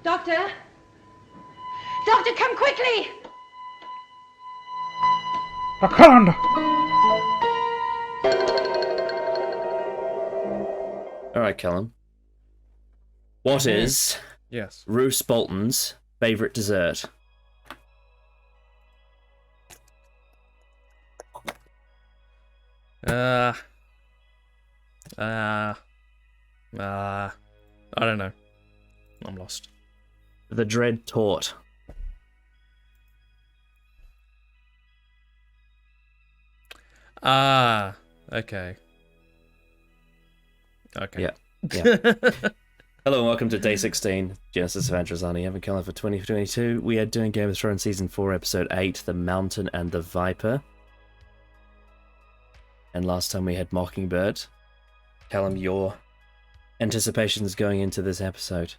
Doctor? Doctor, come quickly! I can't! Alright, Callum. What is Roose Bolton's favourite dessert? I don't know. I'm lost. The Dread Tort. Okay. Yeah. Hello and welcome to Day 16, Genesis of Androzani. I'm Callum for 2022. We are doing Game of Thrones Season 4, Episode 8, The Mountain and the Viper. And last time we had Mockingbird. Callum, your anticipations going into this episode?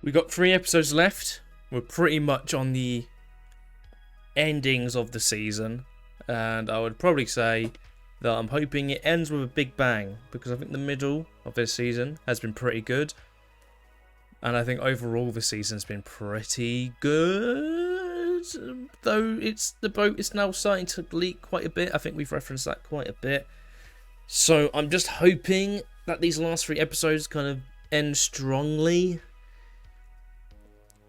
We got 3 episodes left. We're pretty much on the endings of the season. And I would probably say that I'm hoping it ends with a big bang, because I think the middle of this season has been pretty good. And I think overall the season's been pretty good. Though the boat is now starting to leak quite a bit. I think we've referenced that quite a bit. So I'm just hoping that these last 3 episodes kind of end strongly.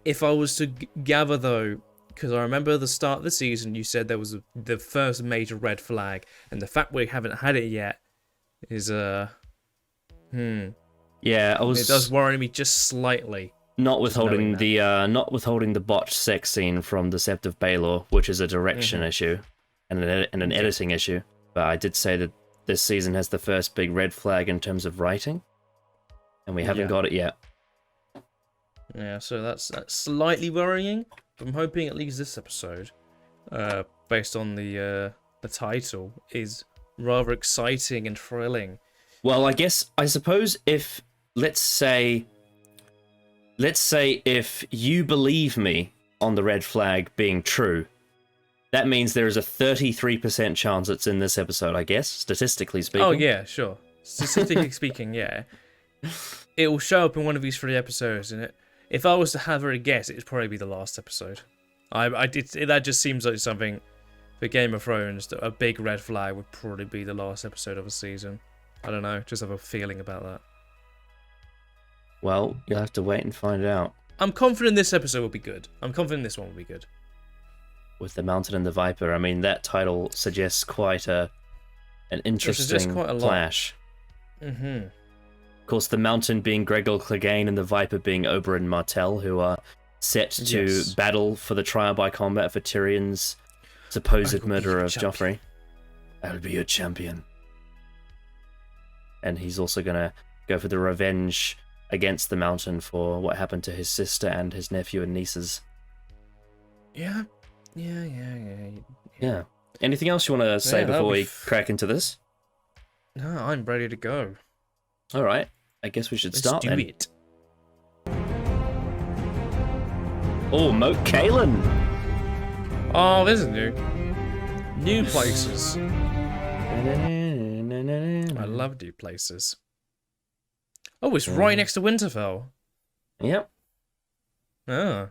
If I was to gather though, because I remember at the start of the season you said there was the first major red flag, and the fact we haven't had it yet is Yeah, it does worry me just slightly. Not withholding the botched sex scene from Deceptive Baelor, which is a direction issue and an editing issue. But I did say that this season has the first big red flag in terms of writing, and we haven't got it yet. Yeah, so that's slightly worrying. I'm hoping at least this episode, based on the title, is rather exciting and thrilling. Well, I suppose if let's say if you believe me on the red flag being true, that means there is a 33% chance it's in this episode, I guess, statistically speaking. Oh yeah, sure. Statistically speaking, yeah. It will show up in one of these 3 episodes, and if I was to have a guess, it'd probably be the last episode. That just seems like something for Game of Thrones. A big red flag would probably be the last episode of a season. I don't know, just have a feeling about that. Well, you'll have to wait and find out. I'm confident this episode will be good. I'm confident this one will be good. With the Mountain and the Viper, I mean, that title suggests quite an interesting clash. Of course, the Mountain being Gregor Clegane and the Viper being Oberyn Martell, who are set to battle for the trial by combat for Tyrion's supposed murder of Joffrey. I will be your champion. And he's also going to go for the revenge against the Mountain for what happened to his sister and his nephew and nieces. Yeah. Anything else you want to say before we crack into this? No, I'm ready to go. All right. I guess we should start then. Let's do it. Oh, Moat Cailin. Oh, this is new. New places. I love new places. Oh, it's right next to Winterfell. Yep. Oh.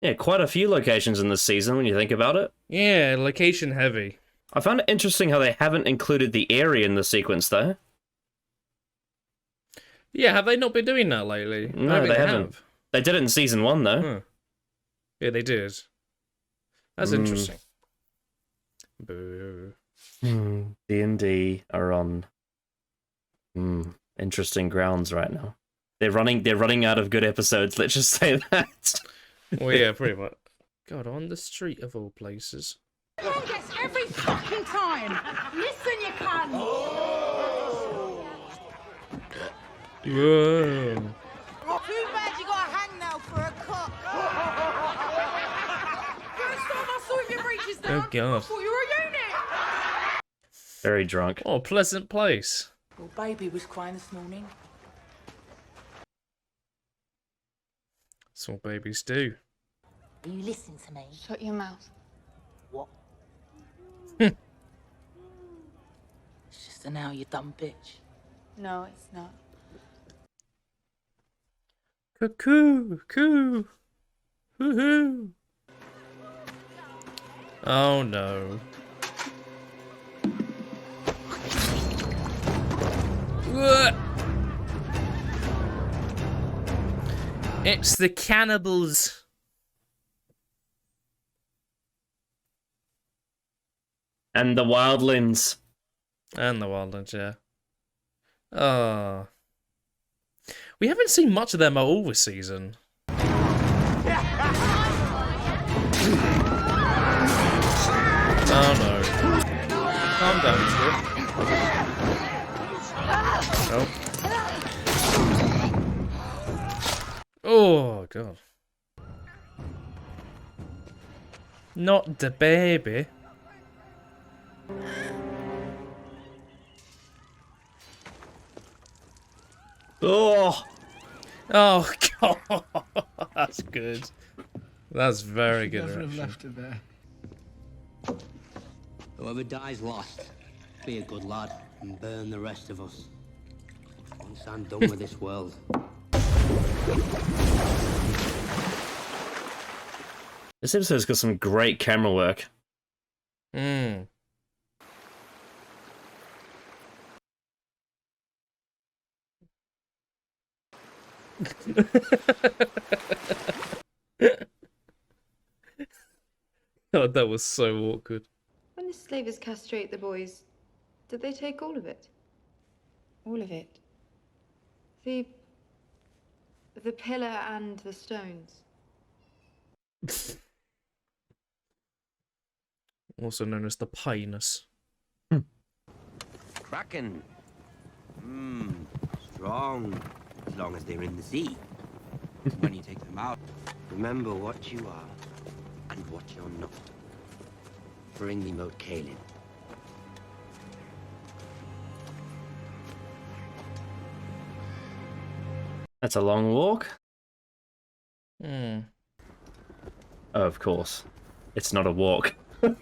Yeah, quite a few locations in this season when you think about it. Yeah, location heavy. I found it interesting how they haven't included the area in the sequence, though. Yeah, have they not been doing that lately? No, they haven't. They did it in season 1, though. Huh. Yeah, they did. That's interesting. Boo. D&D are on interesting grounds right now. They're running out of good episodes, let's just say that. Well, yeah, pretty much. God, on the street of all places. Yes, every fucking time! Listen, you cunt! Whoa. Too bad you got a hangnail for a cock. First time I saw your breeches down, Oh, God. I thought you were a unit! Very drunk. Oh, pleasant place. Your baby was crying this morning. That's what babies do. Will you listen to me? Shut your mouth. What? It's just an hour, you dumb bitch. No, it's not. Cuckoo, coo, hoo-hoo. Oh no. Ugh. It's the cannibals. And the wildlings. And the wildlings, yeah. Oh. We haven't seen much of them at all this season. Oh no. Calm down, Skip. Oh. Oh, God. Not the baby. Oh! Oh, God. That's good. That's very good. Never have left it there. Whoever dies lost, be a good lad and burn the rest of us. Once I'm done with this world. This episode's got some great camera work. Hmm. God, that was so awkward. When the slavers castrate the boys, did they take all of it? All of it. The pillar and the stones. Also known as the Pinus. Kraken. Strong. As long as they're in the sea. When you take them out, remember what you are and what you're not. Bring me Moat Kalin. That's a long walk. Hmm. Oh, of course. It's not a walk. Hmm.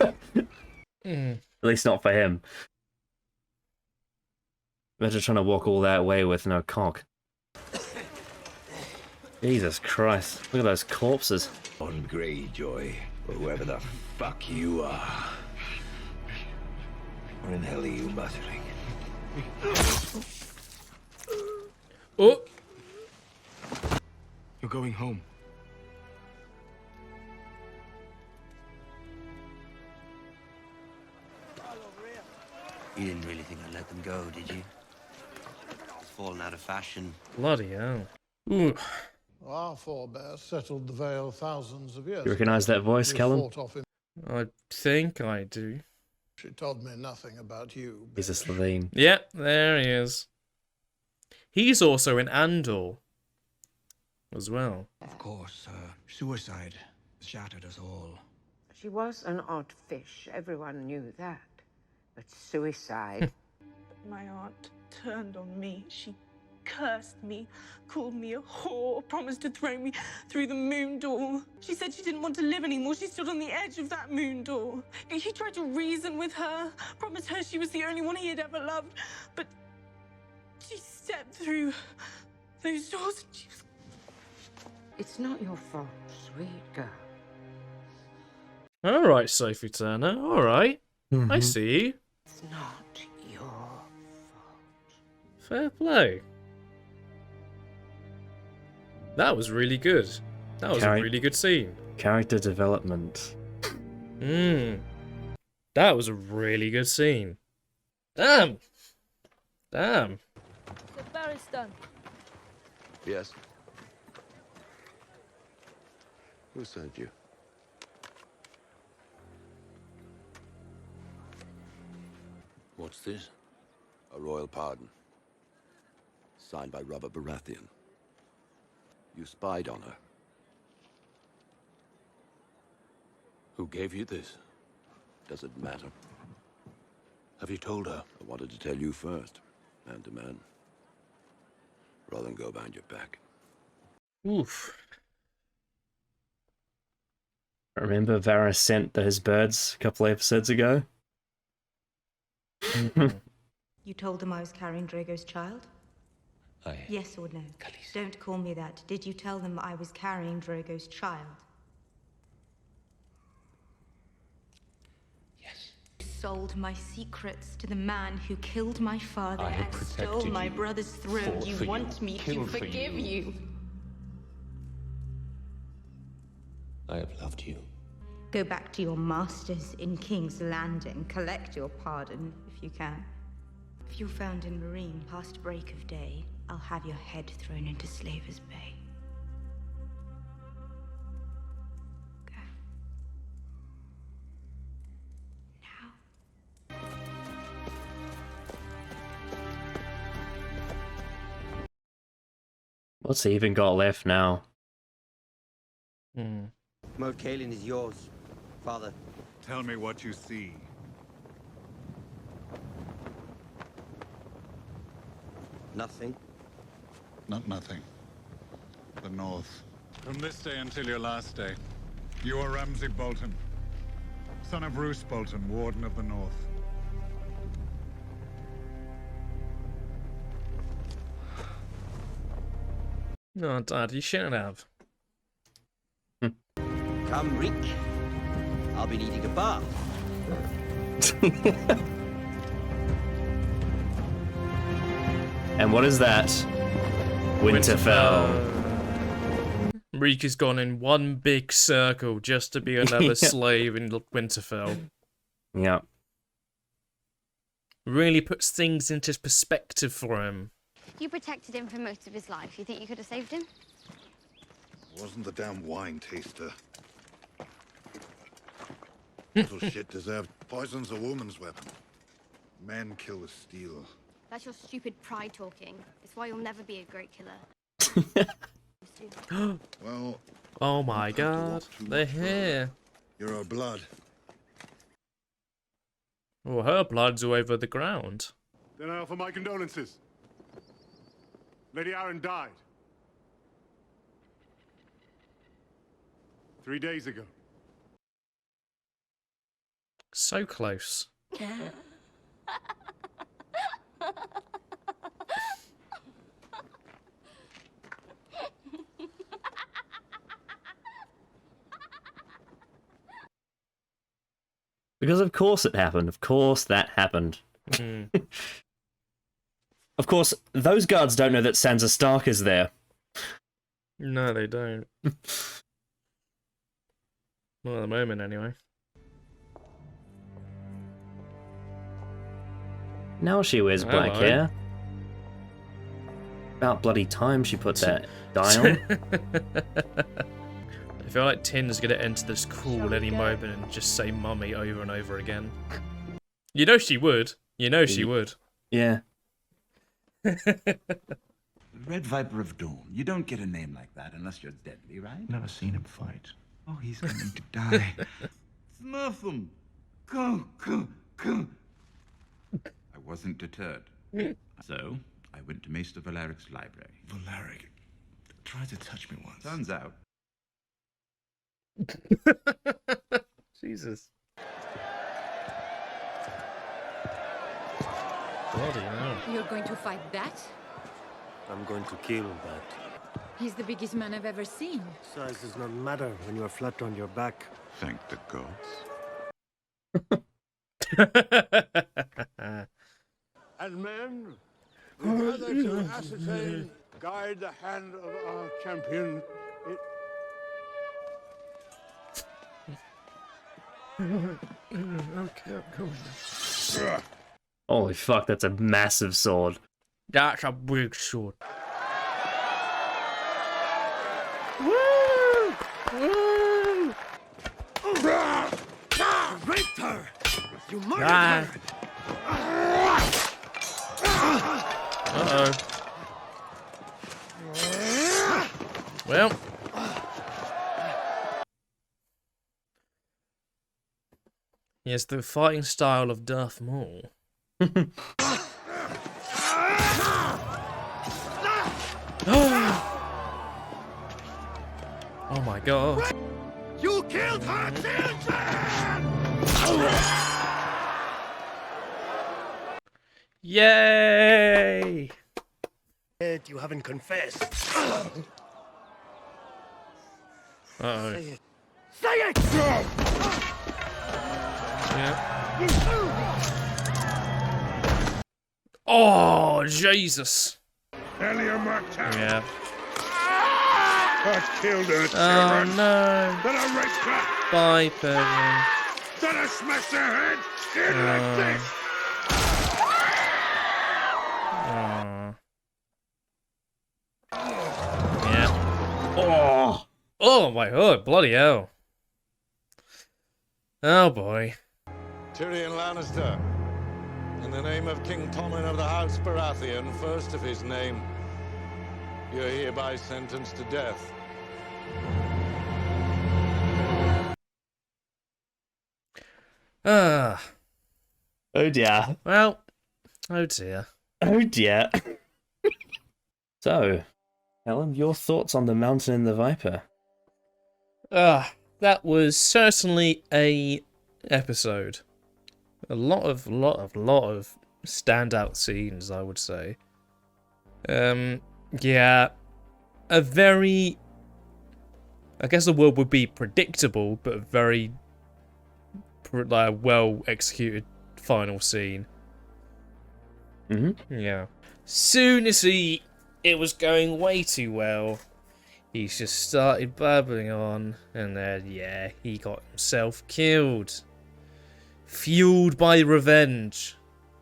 At least not for him. Imagine trying to walk all that way with no cock. Jesus Christ. Look at those corpses. On Greyjoy, or whoever the fuck you are. What in hell are you muttering? Oh! You're going home. You didn't really think I'd let them go, did you? It's fallen out of fashion. Bloody hell. Ooh. Our forebears settled the Vale thousands of years You recognise that voice, We Callum? fought off in- I think I do. She told me nothing about you. He's a Slovene. Yep, there he is. He's also in Andor as well. Of course, suicide shattered us all. She was an odd fish. Everyone knew that. But suicide. My aunt turned on me. She cursed me, called me a whore, promised to throw me through the moon door. She said she didn't want to live anymore. She stood on the edge of that moon door. He tried to reason with her, promised her she was the only one he had ever loved, but she stepped through those doors and she was... It's not your fault, sweet girl. Alright, Sophie Turner, alright. I see. It's not your fault. Fair play. That was really good. That was a really good scene. Character development. That was a really good scene. Damn. Damn. The barrel's done. Yes. Who sent you? What's this? A royal pardon. Signed by Robert Baratheon. You spied on her. Who gave you this? Does it matter? Have you told her? I wanted to tell you first, man to man. Rather than go behind your back. Oof. Remember Varys sent his birds a couple of episodes ago? You told them I was carrying Drago's child? I Yes or no? Don't call me that. Did you tell them I was carrying Drogo's child? Yes. You sold my secrets to the man who killed my father I have and stole protected my you, brother's throne. fought You for want you, me to killed for forgive you. you? I have loved you. Go back to your masters in King's Landing. Collect your pardon, if you can. If you're found in Marine past break of day, I'll have your head thrown into Slaver's Bay. Go. Now. What's he even got left now? Moat Cailin is yours, Father. Tell me what you see. Nothing. Not nothing. The North. From this day until your last day, you are Ramsay Bolton, son of Roose Bolton, Warden of the North. No, Dad, you shouldn't have. Come, Reek. I'll be needing a bath. And what is that? Winterfell. Reek has gone in one big circle just to be another slave in Winterfell. Yeah. Really puts things into perspective for him. You protected him for most of his life. You think you could have saved him? Wasn't the damn wine taster. Little shit deserved. Poison's a woman's weapon. Men kill with steel. That's your stupid pride talking. It's why you'll never be a great killer. Well... Oh my god. They're here. You're our blood. Well, her blood's over the ground. Then I offer my condolences. Lady Arryn died 3 days ago. So close. Because of course it happened. Of course that happened. Of course, those guards don't know that Sansa Stark is there. No, they don't. Not at the moment, anyway. Now she wears black hair. About bloody time she put that dye on. I feel like Tin's gonna enter this call any moment and just say mummy over and over again. You know she would. You know she would. Yeah. Red Viper of Dawn. You don't get a name like that unless you're deadly, right? Never seen him fight. Oh, he's going to die. Smurf them! Go, go, go! I wasn't deterred. So, I went to Maester Valaric's library. Valaric tried to touch me once. Turns out... Jesus. Bloody hell. You're going to fight that? I'm going to kill that. He's the biggest man I've ever seen. Size does not matter when you are flat on your back. Thank the gods. And men, we gather to ascertain, guide the hand of our champion. Okay, cool. Holy fuck, that's a massive sword. That's a big sword. Woo! Woo! You raped her! You murdered her! Uh-oh. Well. Yes, the fighting style of Darth Maul. Oh my god. You killed her children! Yay! it, you haven't confessed. Uh-oh. Say it. Say it! Yeah. Oh, Jesus. Yeah. I killed her, Oh, no. Then I raped her. Bye, Perry. Then I smashed her head in like this. Yeah. Oh. Oh, my God. Bloody hell. Oh, boy. Tyrion Lannister, in the name of King Tommen of the House Baratheon, first of his name, you're hereby sentenced to death. Ah. Oh dear. Well, oh dear. Oh dear. So, Helen, your thoughts on the Mountain and the Viper? That was certainly a episode. A lot of standout scenes, I would say. Yeah, a very, I guess the word would be predictable, but a very well executed final scene. Yeah. Soon as it was going way too well, he just started babbling on, and then yeah, he got himself killed. Fueled by revenge,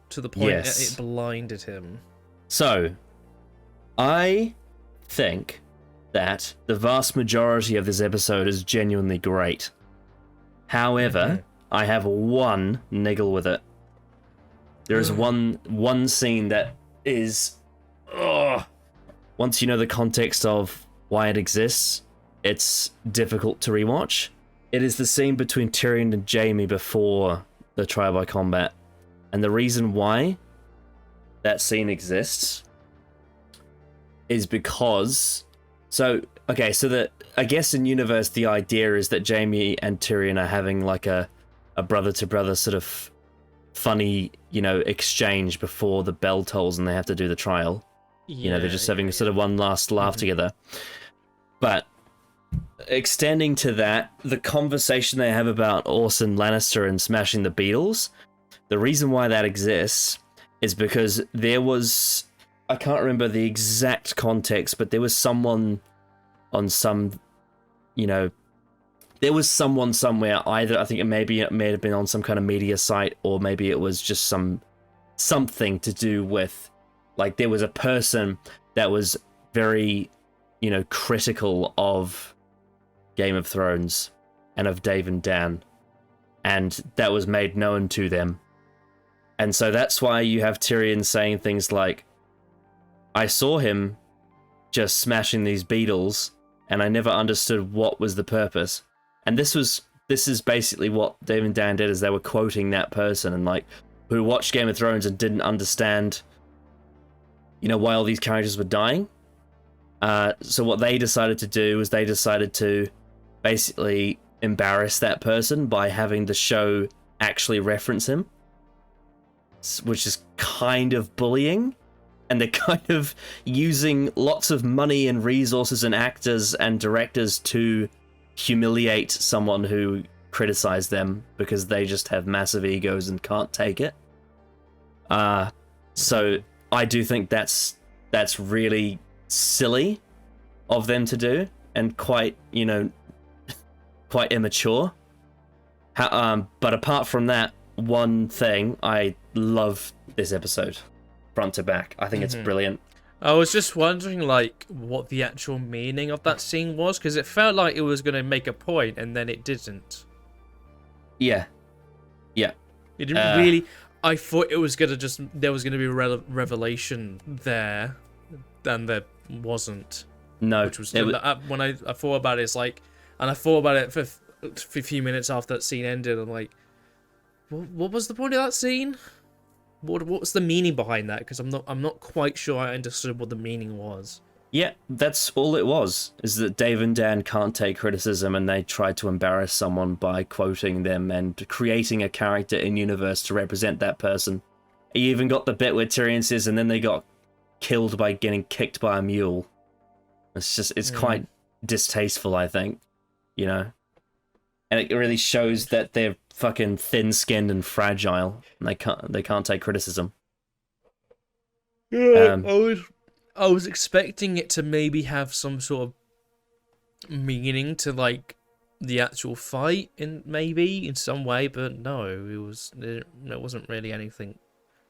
to the point that it blinded him. So, I think that the vast majority of this episode is genuinely great. However, I have one niggle with it. There is one scene that is... once you know the context of why it exists, it's difficult to rewatch. It is the scene between Tyrion and Jaime before the trial by combat. And the reason why that scene exists is because... So, okay, so that I guess in universe the idea is that Jaime and Tyrion are having like a brother-to-brother sort of funny, you know, exchange before the bell tolls and they have to do the trial. You know, they're just having sort of one last laugh together. But extending to that, the conversation they have about Orson Lannister and smashing the Beatles, the reason why that exists is because there was, I can't remember the exact context, but there was someone on some, you know, there was someone somewhere, either, I think it may have been on some kind of media site, or maybe it was just something to do with, like, there was a person that was very, you know, critical of Game of Thrones and of Dave and Dan, and that was made known to them. And so that's why you have Tyrion saying things like, I saw him just smashing these Beatles, and I never understood what was the purpose. And this is basically what Dave and Dan did, is they were quoting that person, and like, who watched Game of Thrones and didn't understand, you know, why all these characters were dying. So what they decided to do was they decided to basically embarrass that person by having the show actually reference him, which is kind of bullying. And they're kind of using lots of money and resources and actors and directors to humiliate someone who criticized them because they just have massive egos and can't take it. So I do think that's really silly of them to do, and quite, you know, quite immature. But apart from that one thing, I love this episode front to back. I think it's brilliant. I was just wondering, like, what the actual meaning of that scene was, because it felt like it was going to make a point, and then it didn't. Yeah. It didn't really... I thought it was going to just... There was going to be a revelation there, and there wasn't. No. Which was... When I thought about it, it's like... And I thought about it for a few minutes after that scene ended, I'm like, what was the point of that scene? What's the meaning behind that? Because I'm not quite sure I understood what the meaning was. Yeah, that's all it was, is that Dave and Dan can't take criticism, and they tried to embarrass someone by quoting them and creating a character in universe to represent that person. You even got the bit where Tyrion says, and then they got killed by getting kicked by a mule. It's quite distasteful, I think, you know? And it really shows that they're fucking thin-skinned and fragile, and they can't take criticism. Yeah, I was expecting it to maybe have some sort of meaning to like the actual fight in some way, but no, it wasn't really anything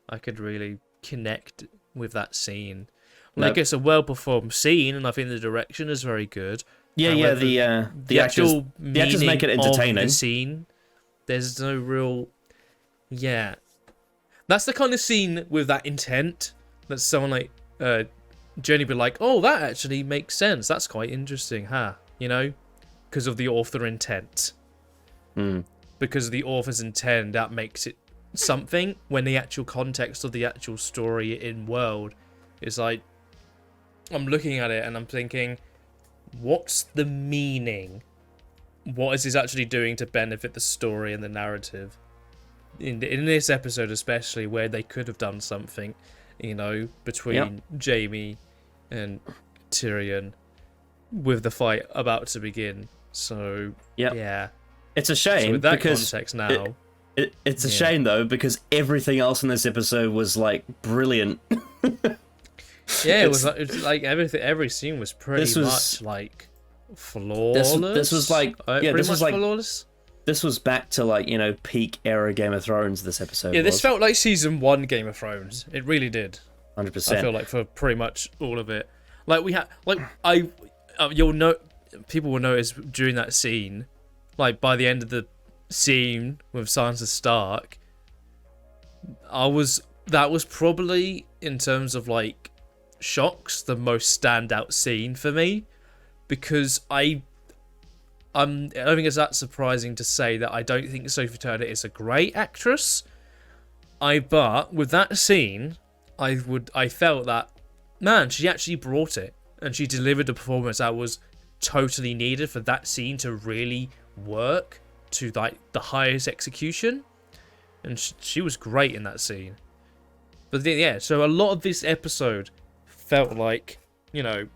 I could really connect with that scene. Like, it's a well performed scene, and I think the direction is very good. Yeah, however, the actors make it entertaining. Of the scene, there's no real, that's the kind of scene with that intent that someone like Jenny be like, oh, that actually makes sense. That's quite interesting, huh? You know, because of the author intent. Because of the author's intent, that makes it something. When the actual context of the actual story in world is like, I'm looking at it and I'm thinking, what's the meaning? What is this actually doing to benefit the story and the narrative? In this episode especially, where they could have done something, you know, between Jaime and Tyrion with the fight about to begin. So, yeah. It's a shame, so with that because context now... It's a shame, though, because everything else in this episode was, like, brilliant. Yeah, it was like everything. Every scene was pretty much like flawless. This was like this was like flawless. This was back to like, you know, peak era Game of Thrones. This episode. Yeah, this felt like season 1 Game of Thrones. It really did. 100%. I feel like for pretty much all of it. Like we had, like people will notice during that scene, like by the end of the scene with Sansa Stark, that was probably, in terms of like shocks, the most standout scene for me, because I don't think it's that surprising to say that I don't think Sophie Turner is a great actress. But with that scene, I felt that, man, she actually brought it, and she delivered a performance that was totally needed for that scene to really work to like the highest execution, and she was great in that scene. But so a lot of this episode felt like, you know,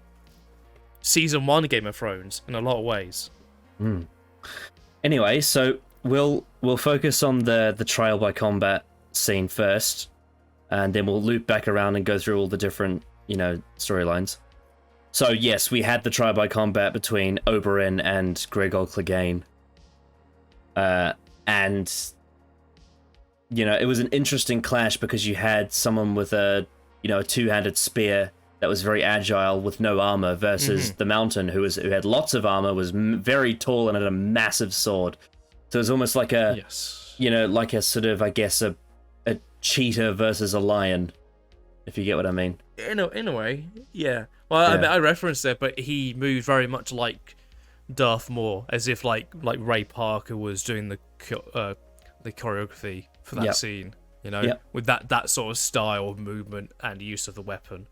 season 1 Game of Thrones in a lot of ways. Anyway, so we'll focus on the trial by combat scene first, and then we'll loop back around and go through all the different, you know, storylines. So yes, we had the trial by combat between Oberyn and Gregor Clegane. And you know, it was an interesting clash because you had someone with a two-handed spear that was very agile with no armor versus the Mountain who had lots of armor, was very tall and had a massive sword. So it was almost like a like a sort of, I guess, a cheetah versus a lion, if you get what I mean. In a way, yeah. Well, I mean, I referenced it, but he moved very much like Darth Maul, as if like Ray Parker was doing the choreography for that scene, you know, with that sort of style of movement and use of the weapon.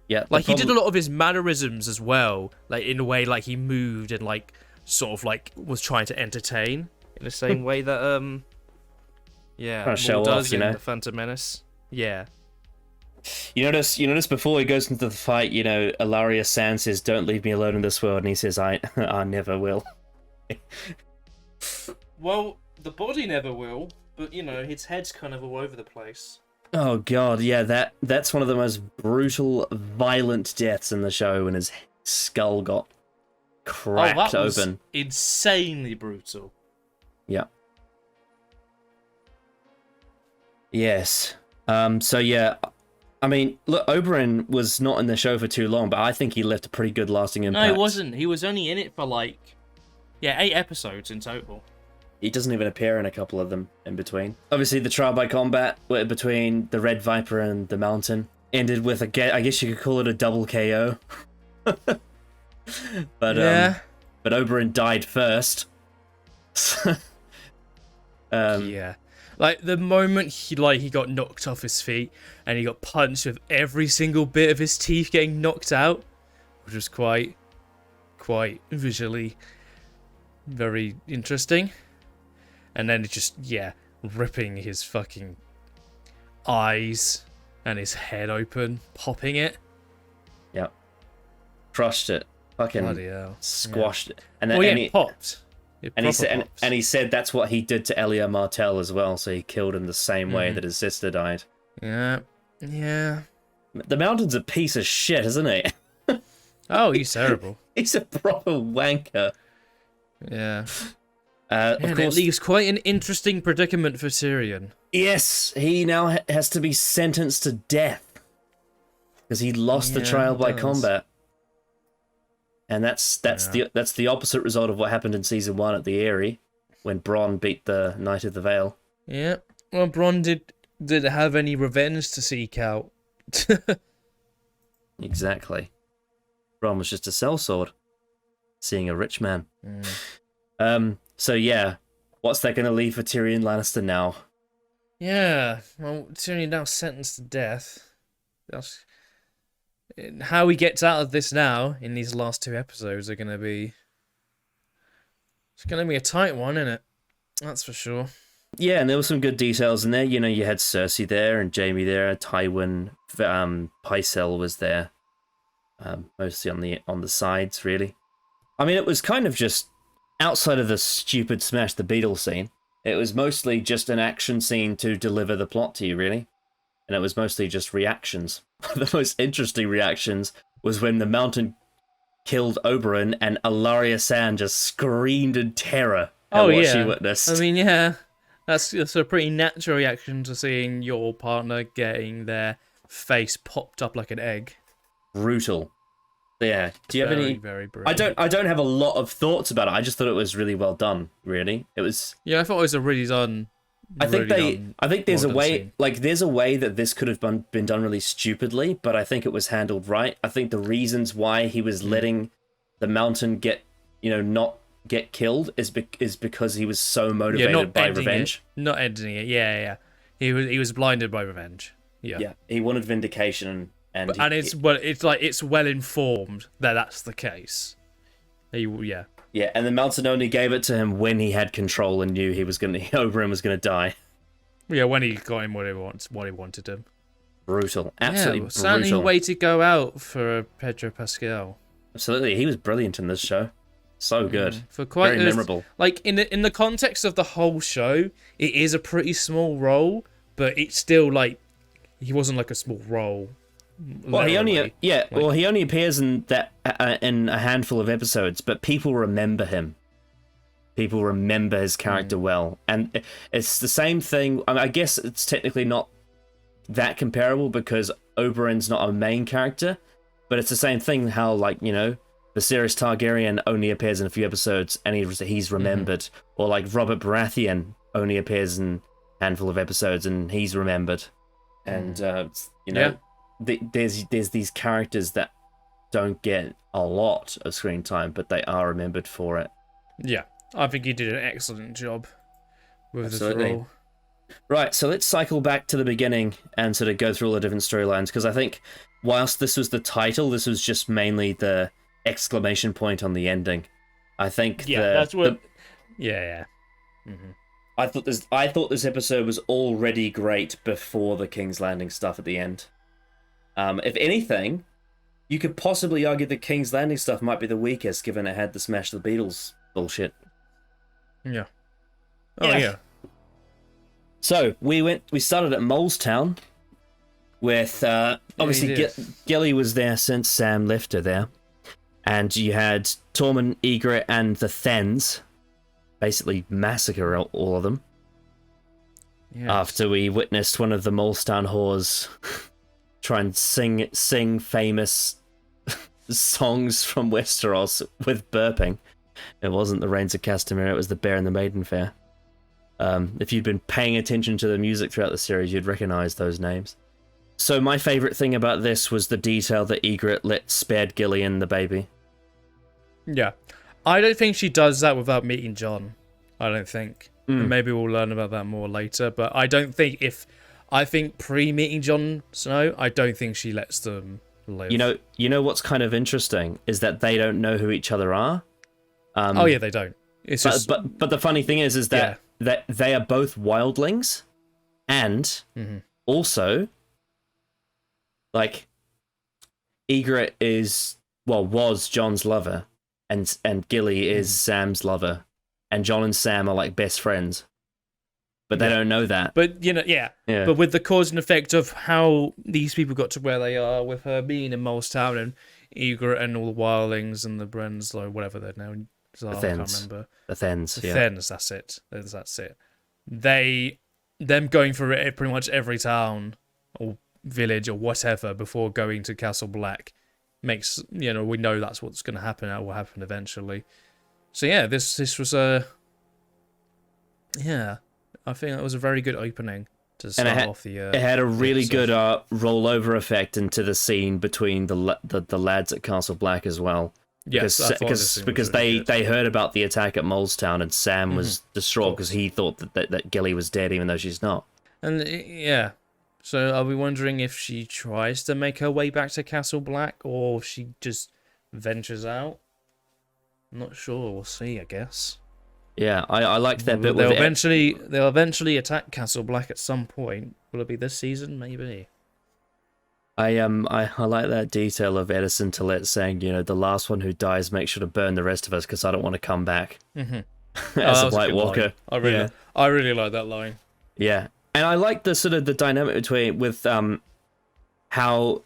Yeah, like he did a lot of his mannerisms as well, like in a way, like he moved and like sort of like was trying to entertain in the same way that Maul show does off, you know, in the Phantom Menace. Yeah. You notice before he goes into the fight, you know, Ilaria Sand says, "Don't leave me alone in this world," and he says, I never will. Well, the body never will, but you know, his head's kind of all over the place. Oh god, yeah, that's one of the most brutal, violent deaths in the show, when his skull got cracked was open. Insanely brutal. Yeah. Yes. So yeah, I mean, look, Oberyn was not in the show for too long, but I think he left a pretty good lasting impact. No, he wasn't. He was only in it for 8 episodes in total. He doesn't even appear in a couple of them in between. Obviously, the trial by combat between the Red Viper and the Mountain ended with I guess you could call it a double KO. But Oberyn died first. Yeah. Like the moment he got knocked off his feet and he got punched with every single bit of his teeth getting knocked out, which was quite visually very interesting. And then it just ripping his fucking eyes And his head open, popping it. Yep. Crushed it. Fucking squashed it. And then it popped. And he said that's what he did to Elia Martell as well, so he killed him the same way that his sister died. Yeah. The Mountain's a piece of shit, isn't he? Oh, he's terrible. He's a proper wanker. Yeah. Of course, it leaves quite an interesting predicament for Tyrion. Yes, he now has to be sentenced to death because he lost the trial by combat, and that's the opposite result of what happened in season 1 at the Eirich when Bronn beat the Knight of the Vale. Yeah. Well, Bronn did have any revenge to seek out. Exactly. Bronn was just a sellsword, seeing a rich man. So yeah, what's that going to leave for Tyrion Lannister now? Yeah, well, Tyrion now sentenced to death. How he gets out of this now in these last 2 episodes are going to be... It's going to be a tight one, isn't it? That's for sure. Yeah, and there were some good details in there. You know, you had Cersei there and Jaime there. Tywin, Pycelle was there. Mostly on the sides, really. I mean, it was kind of just outside of the stupid Smash the Beatles scene. It was mostly just an action scene to deliver the plot to you, really. And it was mostly just reactions. The most interesting reactions was when the Mountain killed Oberyn and Ilaria Sand just screamed in terror at what she witnessed. I mean, yeah, that's a pretty natural reaction to seeing your partner getting their face popped up like an egg. Brutal. Yeah. Do you have any? Very brutal. I don't have a lot of thoughts about it. I just thought it was really well done. Really, it was. Yeah, I thought it was a really done. I think there's a way. Like, there's a way that this could have been done really stupidly, but I think it was handled right. I think the reasons why he was letting the Mountain not get killed is because he was so motivated by revenge. Not ending it. Yeah. He was blinded by revenge. Yeah. He wanted vindication. And it's well informed that that's the case. Yeah, and the Mountain only gave it to him when he had control and knew Oberyn was gonna die. Yeah, when he got him what he wanted him. Brutal, absolutely brutal. Certainly a way to go out for Pedro Pascal. Absolutely, he was brilliant in this show. So good, for quite very memorable. Like in the context of the whole show, it is a pretty small role, but it's still like he wasn't like a small role. Well, he only appears in in a handful of episodes, but people remember him. People remember his character well, and it's the same thing. I guess it's technically not that comparable because Oberyn's not a main character, but it's the same thing. How Viserys Targaryen only appears in a few episodes and he's remembered, or like Robert Baratheon only appears in a handful of episodes and he's remembered, and there's these characters that don't get a lot of screen time, but they are remembered for it. Yeah, I think he did an excellent job with this role. Right, so let's cycle back to the beginning and sort of go through all the different storylines, because I think whilst this was the title, this was just mainly the exclamation point on the ending. I think that's what. Yeah. Mm-hmm. I thought this episode was already great before the King's Landing stuff at the end. If anything, you could possibly argue the King's Landing stuff might be the weakest, given it had the Smash the Beatles bullshit. Yeah. Yeah. So we started at Molestown with obviously Gilly was there since Sam left her there, and you had Tormund, Ygritte, and the Thens basically massacre all of them. Yes. After we witnessed one of the Molestown whores try and sing famous songs from Westeros with burping. It wasn't the Rains of Castamere, it was the Bear and the Maiden Fair. If you'd been paying attention to the music throughout the series, you'd recognize those names. So my favorite thing about this was the detail that Ygritte spared Gillian the baby. Yeah. I don't think she does that without meeting Jon. I don't think. And maybe we'll learn about that more later, but I don't think I think pre-meeting Jon Snow, I don't think she lets them live. You know what's kind of interesting is that they don't know who each other are. They don't. But the funny thing is that that they are both wildlings, and also like Egret was John's lover, and Gilly is Sam's lover, and John and Sam are like best friends, but they don't know that. But yeah. But with the cause and effect of how these people got to where they are, with her being in Molestown and Egret and all the wildlings and the Brenslow, whatever they're now. I can't remember. The Thens. The Thens. That's it. That's it. Them going through it pretty much every town or village or whatever before going to Castle Black makes, we know that's what's going to happen. That will happen eventually. So yeah, this was I think that was a very good opening to start off the. It had a really good rollover effect into the scene between the lads at Castle Black as well. Yes, because they heard about the attack at Molestown, and Sam was distraught because he thought that Gilly was dead, even though she's not. And so are we wondering if she tries to make her way back to Castle Black, or if she just ventures out? I'm not sure. We'll see, I guess. Yeah, I liked that bit. They'll eventually attack Castle Black at some point. Will it be this season? Maybe. I like that detail of Edison Tillett saying, the last one who dies, make sure to burn the rest of us because I don't want to come back. As a White Walker. I really like that line. Yeah, and I like the sort of the dynamic with how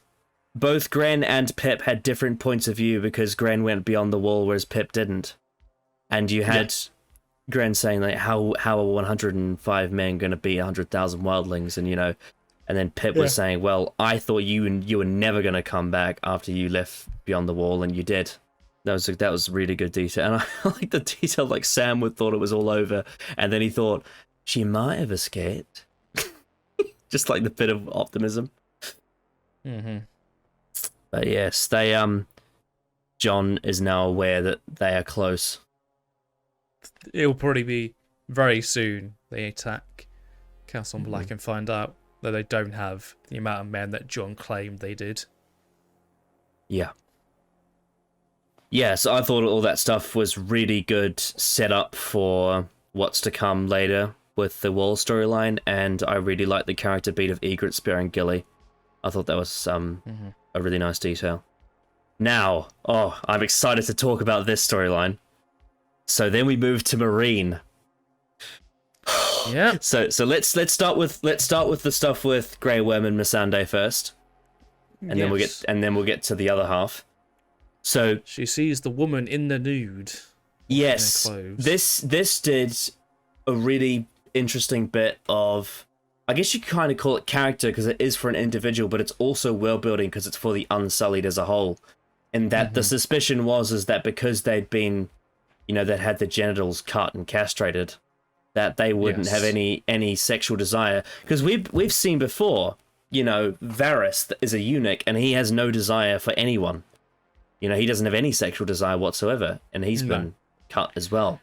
both Gren and Pip had different points of view because Gren went beyond the wall whereas Pip didn't, and you had Gren saying like how are 105 men going to beat 100,000 wildlings, and then Pip was saying, well, I thought you were never going to come back after you left beyond the wall, and you did. That was really good detail. And I like the detail, like Sam would thought it was all over, and then he thought, she might have escaped. Just like the bit of optimism. But yes, John is now aware that they are close. It'll probably be very soon they attack Castle Black and find out that they don't have the amount of men that John claimed they did. Yeah. Yeah, so I thought all that stuff was really good setup for what's to come later with the Wall storyline, and I really liked the character beat of Egret sparing Gilly. I thought that was a really nice detail. Now, I'm excited to talk about this storyline. So then we move to Marine. Yeah. So let's start with the stuff with Grey Worm and Missandei first, and then we'll get to the other half. So she sees the woman in the nude. Yes, in this did a really interesting bit of, I guess you kind of call it character because it is for an individual, but it's also world building because it's for the Unsullied as a whole. And that the suspicion was that because they'd been, they'd had the genitals cut and castrated, that they wouldn't have any sexual desire. Because we've seen before, Varys is a eunuch and he has no desire for anyone. He doesn't have any sexual desire whatsoever, and he's been cut as well.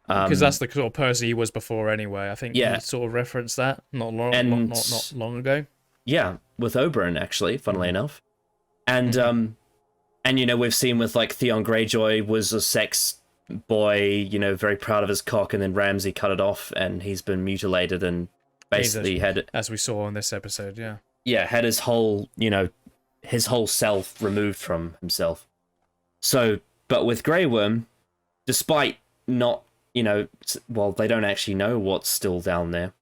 Because that's the sort of person he was before anyway. I think he sort of referenced that not long ago. Yeah, with Oberyn, actually, funnily enough. And, we've seen with, like, Theon Greyjoy was a sex boy, very proud of his cock, and then Ramsay cut it off, and he's been mutilated and basically had... As we saw in this episode, yeah. Yeah, had his whole, his whole self removed from himself. So, but with Grey Worm, despite not, they don't actually know what's still down there.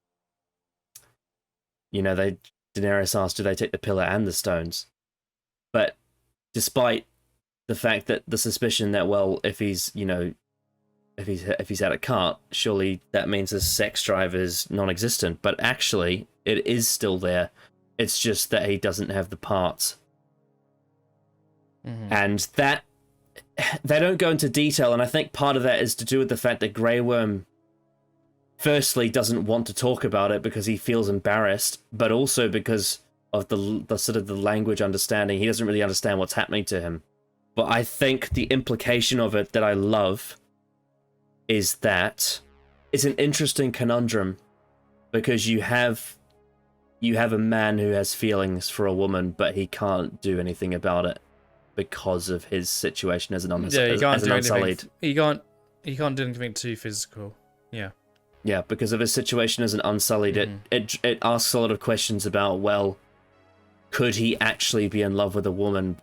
Daenerys asked, do they take the pillar and the stones? But despite the fact that the suspicion that, well, if he's, if he's at a cart, surely that means his sex drive is non-existent. But actually, it is still there. It's just that he doesn't have the parts. And that, they don't go into detail, and I think part of that is to do with the fact that Grey Worm, firstly, doesn't want to talk about it because he feels embarrassed, but also because of the sort of the language understanding. He doesn't really understand what's happening to him. But I think the implication of it that I love is that it's an interesting conundrum, because you have a man who has feelings for a woman, but he can't do anything about it because of his situation as an Unsullied. He can't do anything too physical. Yeah. Yeah, because of his situation as an Unsullied, it asks a lot of questions about, well, could he actually be in love with a woman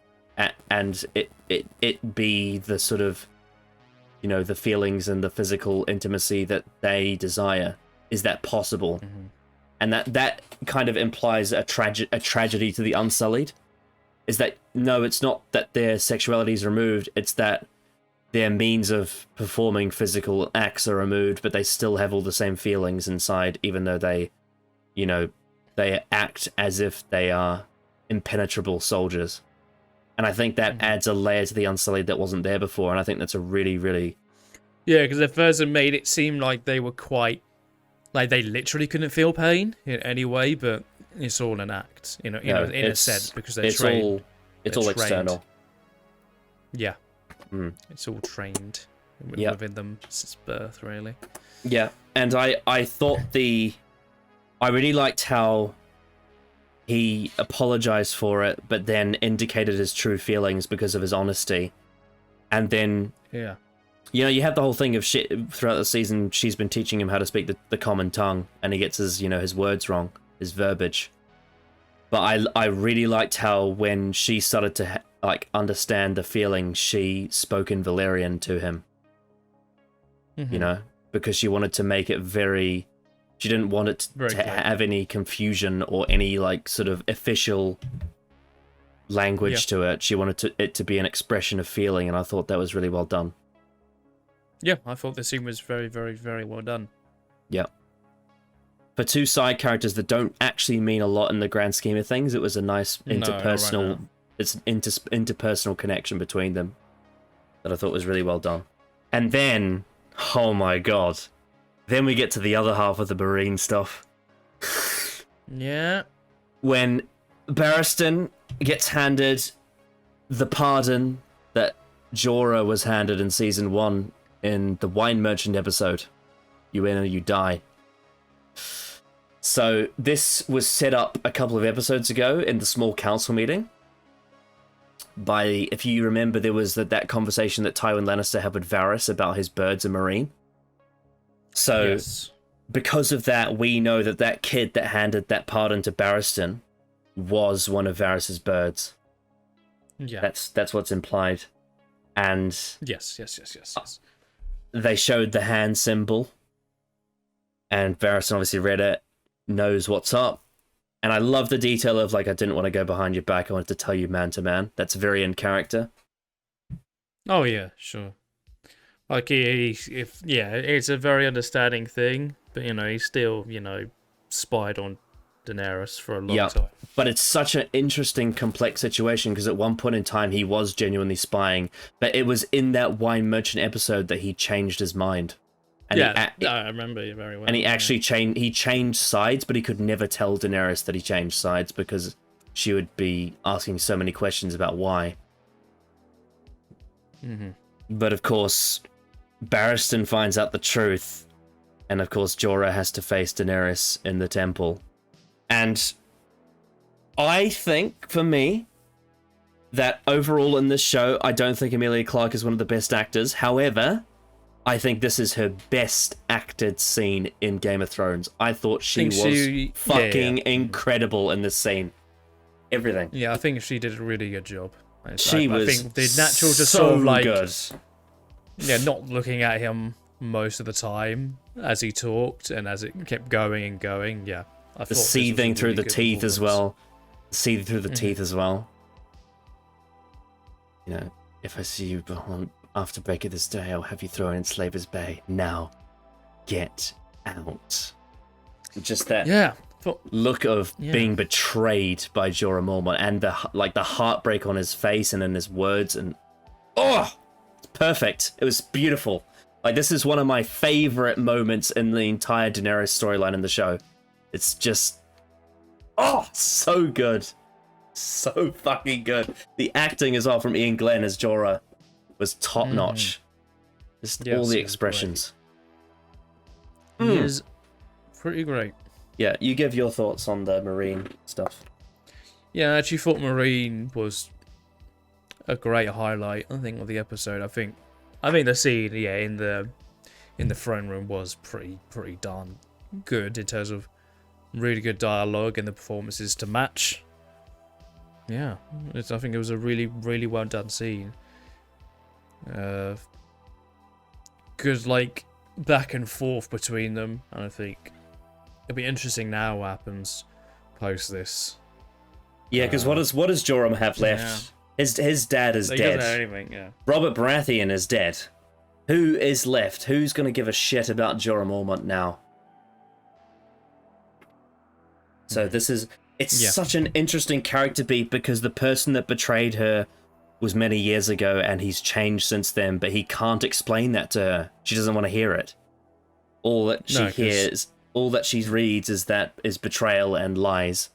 and it be the sort of, you know, the feelings and the physical intimacy that they desire? Is that possible? And that kind of implies a tragedy to the Unsullied. Is that, no, it's not that their sexuality is removed, it's that their means of performing physical acts are removed, but they still have all the same feelings inside, even though they, you know, they act as if they are impenetrable soldiers. And I think that adds a layer to the Unsullied that wasn't there before, and I think that's a really, really... Yeah, because at first it made it seem like they were quite... Like, they literally couldn't feel pain in any way, but it's all an act, in a sense, because they're trained. It's all external. Yeah. It's all trained within them since birth, really. Yeah, and I thought I really liked how he apologized for it, but then indicated his true feelings because of his honesty. And then, yeah, you know, you have the whole thing of shit throughout the season. She's been teaching him how to speak the common tongue, and he gets his words wrong, his verbiage. But I really liked how when she started to understand the feeling, she spoke in Valyrian to him. You know, because she wanted to make it very. She didn't want it to have any confusion or any sort of official language to it. She wanted it to be an expression of feeling, and I thought that was really well done. Yeah, I thought the scene was very, very, very well done. Yeah. For two side characters that don't actually mean a lot in the grand scheme of things, it was a nice interpersonal, it's interpersonal connection between them that I thought was really well done. And then, oh my god, then we get to the other half of the Marine stuff. Yeah. When Barristan gets handed the pardon that Jorah was handed in season 1 in the Wine Merchant episode. You win or you die. So this was set up a couple of episodes ago in the small council meeting. If you remember, there was that conversation that Tywin Lannister had with Varys about his birds and Marine. So, because of that, we know that kid that handed that pardon to Barristan was one of Varys's birds. Yeah. That's what's implied. And... Yes. They showed the hand symbol. And Varys obviously read it, knows what's up. And I love the detail of, I didn't want to go behind your back, I wanted to tell you man to man. That's very in character. Oh, yeah, sure. It's a very understanding thing, but, he still, spied on Daenerys for a long time. But it's such an interesting, complex situation, because at one point in time, he was genuinely spying, but it was in that Wine Merchant episode that he changed his mind. And I remember you very well. And he actually changed sides, but he could never tell Daenerys that he changed sides, because she would be asking so many questions about why. But of course, Barristan finds out the truth, and of course Jorah has to face Daenerys in the temple. And I think, for me, that overall in this show, I don't think Emilia Clarke is one of the best actors. However, I think this is her best acted scene in Game of Thrones. I thought she was fucking incredible in this scene. Everything. Yeah, I think she did a really good job. I think the natural just so sort of good. Yeah, not looking at him most of the time as he talked and as it kept going and going. Yeah, I the seething through the teeth as well. Seething through the teeth as well. If I see you after break of this day, I'll have you thrown in Slaver's Bay. Now, get out. Just that look of being betrayed by Jorah Mormont, and the heartbreak on his face and in his words, and it's perfect. It was beautiful. This is one of my favorite moments in the entire Daenerys storyline in the show. It's just so good. So fucking good. The acting as well from Ian Glenn as Jorah was top notch. Just all the expressions. He is pretty great. Yeah, you give your thoughts on the Marine stuff. Yeah, I actually thought Marine was a great highlight, I think, of the episode. I think the scene, in the throne room was pretty darn good in terms of really good dialogue and the performances to match. Yeah, I think it was a really, really well done scene. Good, like, back and forth between them, and I think it'll be interesting now what happens post this. Yeah, because what does Joram have left? Yeah. His dad is dead. He doesn't have anything, yeah. Robert Baratheon is dead. Who is left? Who's going to give a shit about Jorah Mormont now? So it's such an interesting character beat, because the person that betrayed her was many years ago, and he's changed since then, but he can't explain that to her. She doesn't want to hear it. All that she hears, all that she reads is betrayal and lies.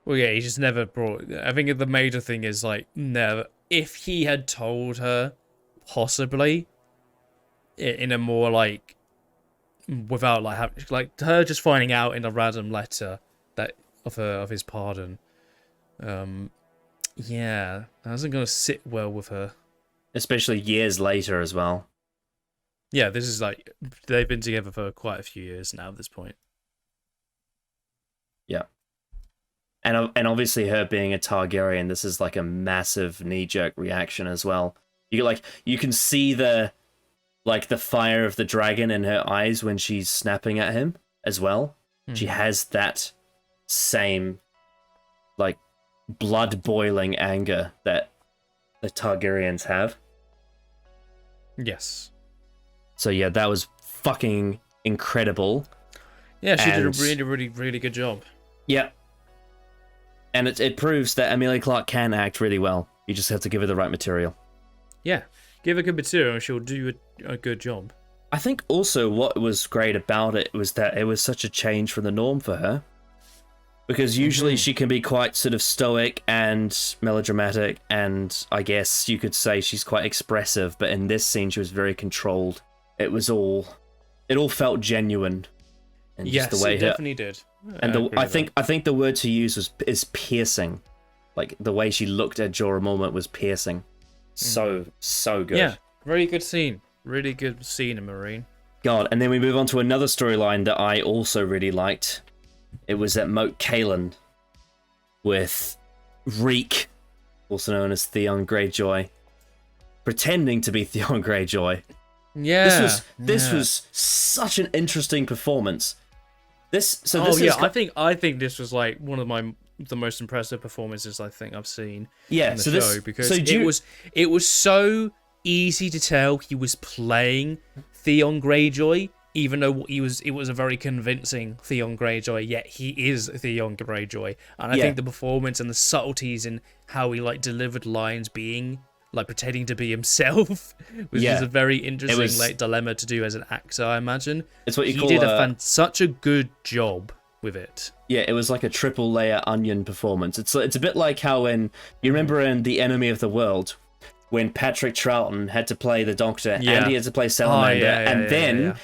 Well, yeah, he just never brought... I think the major thing is, like, never... If he had told her, possibly, in a more, like... Without, like her just finding out in a random letter that of his pardon. Yeah, that isn't going to sit well with her. Especially years later as well. Yeah, this is like... They've been together for quite a few years now at this point. Yeah. And obviously her being a Targaryen, this is like a massive knee-jerk reaction as well. You can see the fire of the dragon in her eyes when she's snapping at him as well. She has that same, like, blood-boiling anger that the Targaryens have. Yes. So yeah, that was fucking incredible. Yeah, she did a really, really, really good job. Yeah. And it proves that Emilia Clarke can act really well. You just have to give her the right material. Yeah, give her good material and she'll do a good job. I think also what was great about it was that it was such a change from the norm for her. Because usually she can be quite sort of stoic and melodramatic, and I guess you could say she's quite expressive, but in this scene she was very controlled. It all felt genuine. And yes, just the way it definitely did. And I think the word to use is piercing. Like, the way she looked at Jorah Mormont was piercing. So good. Yeah, very good scene. Really good scene in Marine. God, and then we move on to another storyline that I also really liked. It was at Moat Cailin with Reek, also known as Theon Greyjoy, pretending to be Theon Greyjoy. Yeah. This was such an interesting performance. I think this was like one of the most impressive performances I think I've seen in the show, because it was so easy to tell he was playing Theon Greyjoy, even though it was a very convincing Theon Greyjoy, yet he is Theon Greyjoy. And I think the performance and the subtleties in how he like delivered lines, being like pretending to be himself, was just a very interesting dilemma to do as an actor, I imagine. It's what you he did such a good job with it. Yeah, it was like a triple layer onion performance. It's a bit like how when you remember in The Enemy of the World, when Patrick Troughton had to play the Doctor and he had to play Salamander,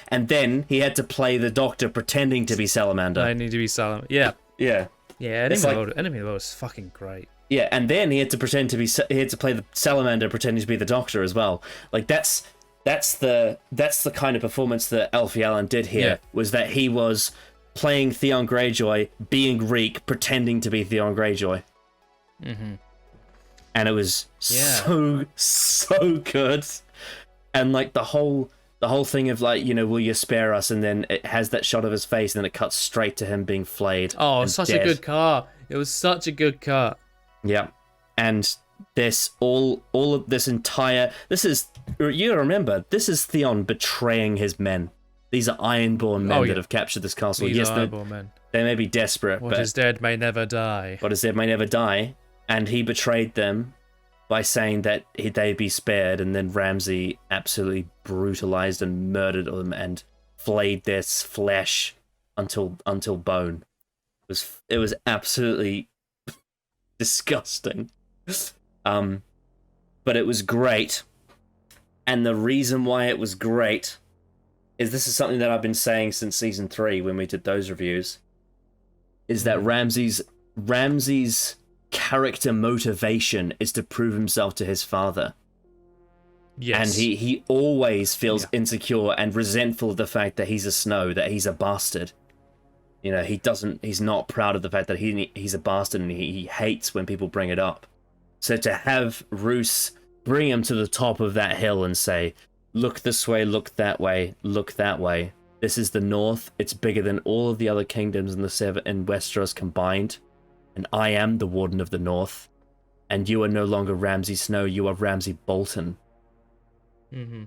and then he had to play the Doctor pretending to be Salamander. I need to be Salamander. Yeah. Yeah. Yeah, Enemy of the World was fucking great. Yeah, and then he had to play the Salamander pretending to be the Doctor as well. Like that's the kind of performance that Alfie Allen did here, was that he was playing Theon Greyjoy, being Reek, pretending to be Theon Greyjoy. Mm-hmm. And it was so good. And like the whole thing of like, will you spare us? And then it has that shot of his face, and then it cuts straight to him being flayed. Oh, such a good cut. It was such a good cut. Yeah. And this all of this entire, you remember, this is Theon betraying his men. These are Ironborn men that have captured this castle. These are Ironborn men. They may be desperate, but what is dead may never die. What is dead may never die. And he betrayed them by saying that they'd be spared, and then Ramsay absolutely brutalized and murdered them and flayed their flesh until bone. It was absolutely disgusting. But it was great. And the reason why it was great is, this is something that I've been saying since season 3 when we did those reviews, is that Ramsay's character motivation is to prove himself to his father. Yes. And he always feels insecure and resentful of the fact that he's a Snow, that he's a bastard. He's not proud of the fact that he's a bastard, and he hates when people bring it up. So to have Roose bring him to the top of that hill and say, look this way, look that way, look that way. This is the North. It's bigger than all of the other kingdoms in Westeros combined. And I am the Warden of the North. And you are no longer Ramsay Snow, you are Ramsay Bolton. Mm-hmm.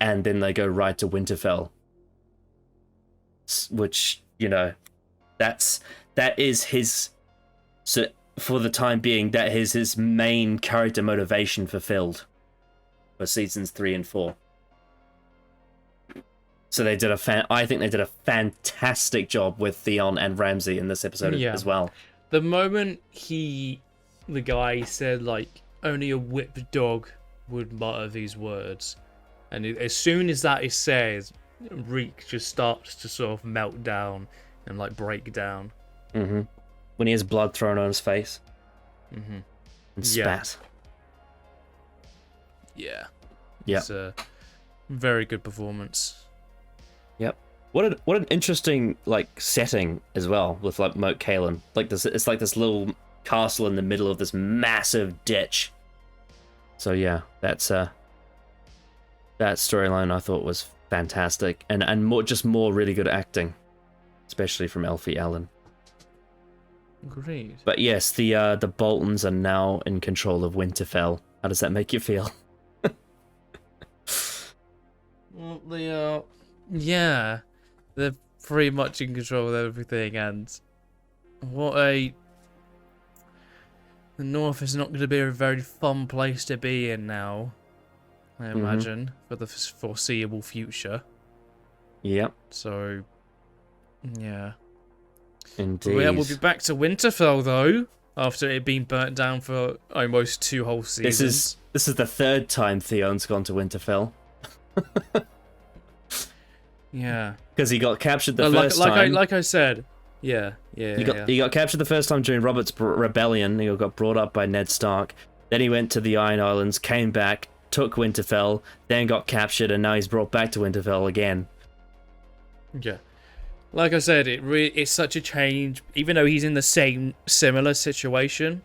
And then they go right to Winterfell. Which, you know, that is his... So for the time being, that is his main character motivation fulfilled for seasons 3 and 4. So they did I think they did a fantastic job with Theon and Ramsay in this episode as well. The moment the guy said, like, only a whipped dog would mutter these words, and as soon as that is said, Reek just starts to sort of melt down and, like, break down. Mm-hmm. When he has blood thrown on his face. Mm-hmm. And spat. Yeah. Yeah. It's a very good performance. Yep. What an interesting, like, setting as well with, like, Moat Cailin. Like, it's like this little castle in the middle of this massive ditch. So yeah, that storyline I thought was fantastic, and more really good acting, especially from Elfie Allen. Great. But yes, the Boltons are now in control of Winterfell. How does that make you feel? Well, they are. Yeah, they're pretty much in control of everything, and the North is not going to be a very fun place to be in now, I imagine, for the foreseeable future. Yep. So, yeah. Indeed. We'll be back to Winterfell, though, after it being burnt down for almost 2 whole seasons. This is the 3rd time Theon's gone to Winterfell. Yeah. Because he got captured the first time. Like I said. Yeah. He got captured the first time during Robert's rebellion. He got brought up by Ned Stark. Then he went to the Iron Islands, came back, took Winterfell, then got captured, and now he's brought back to Winterfell again. Yeah. Like I said, it's such a change. Even though he's in the similar situation,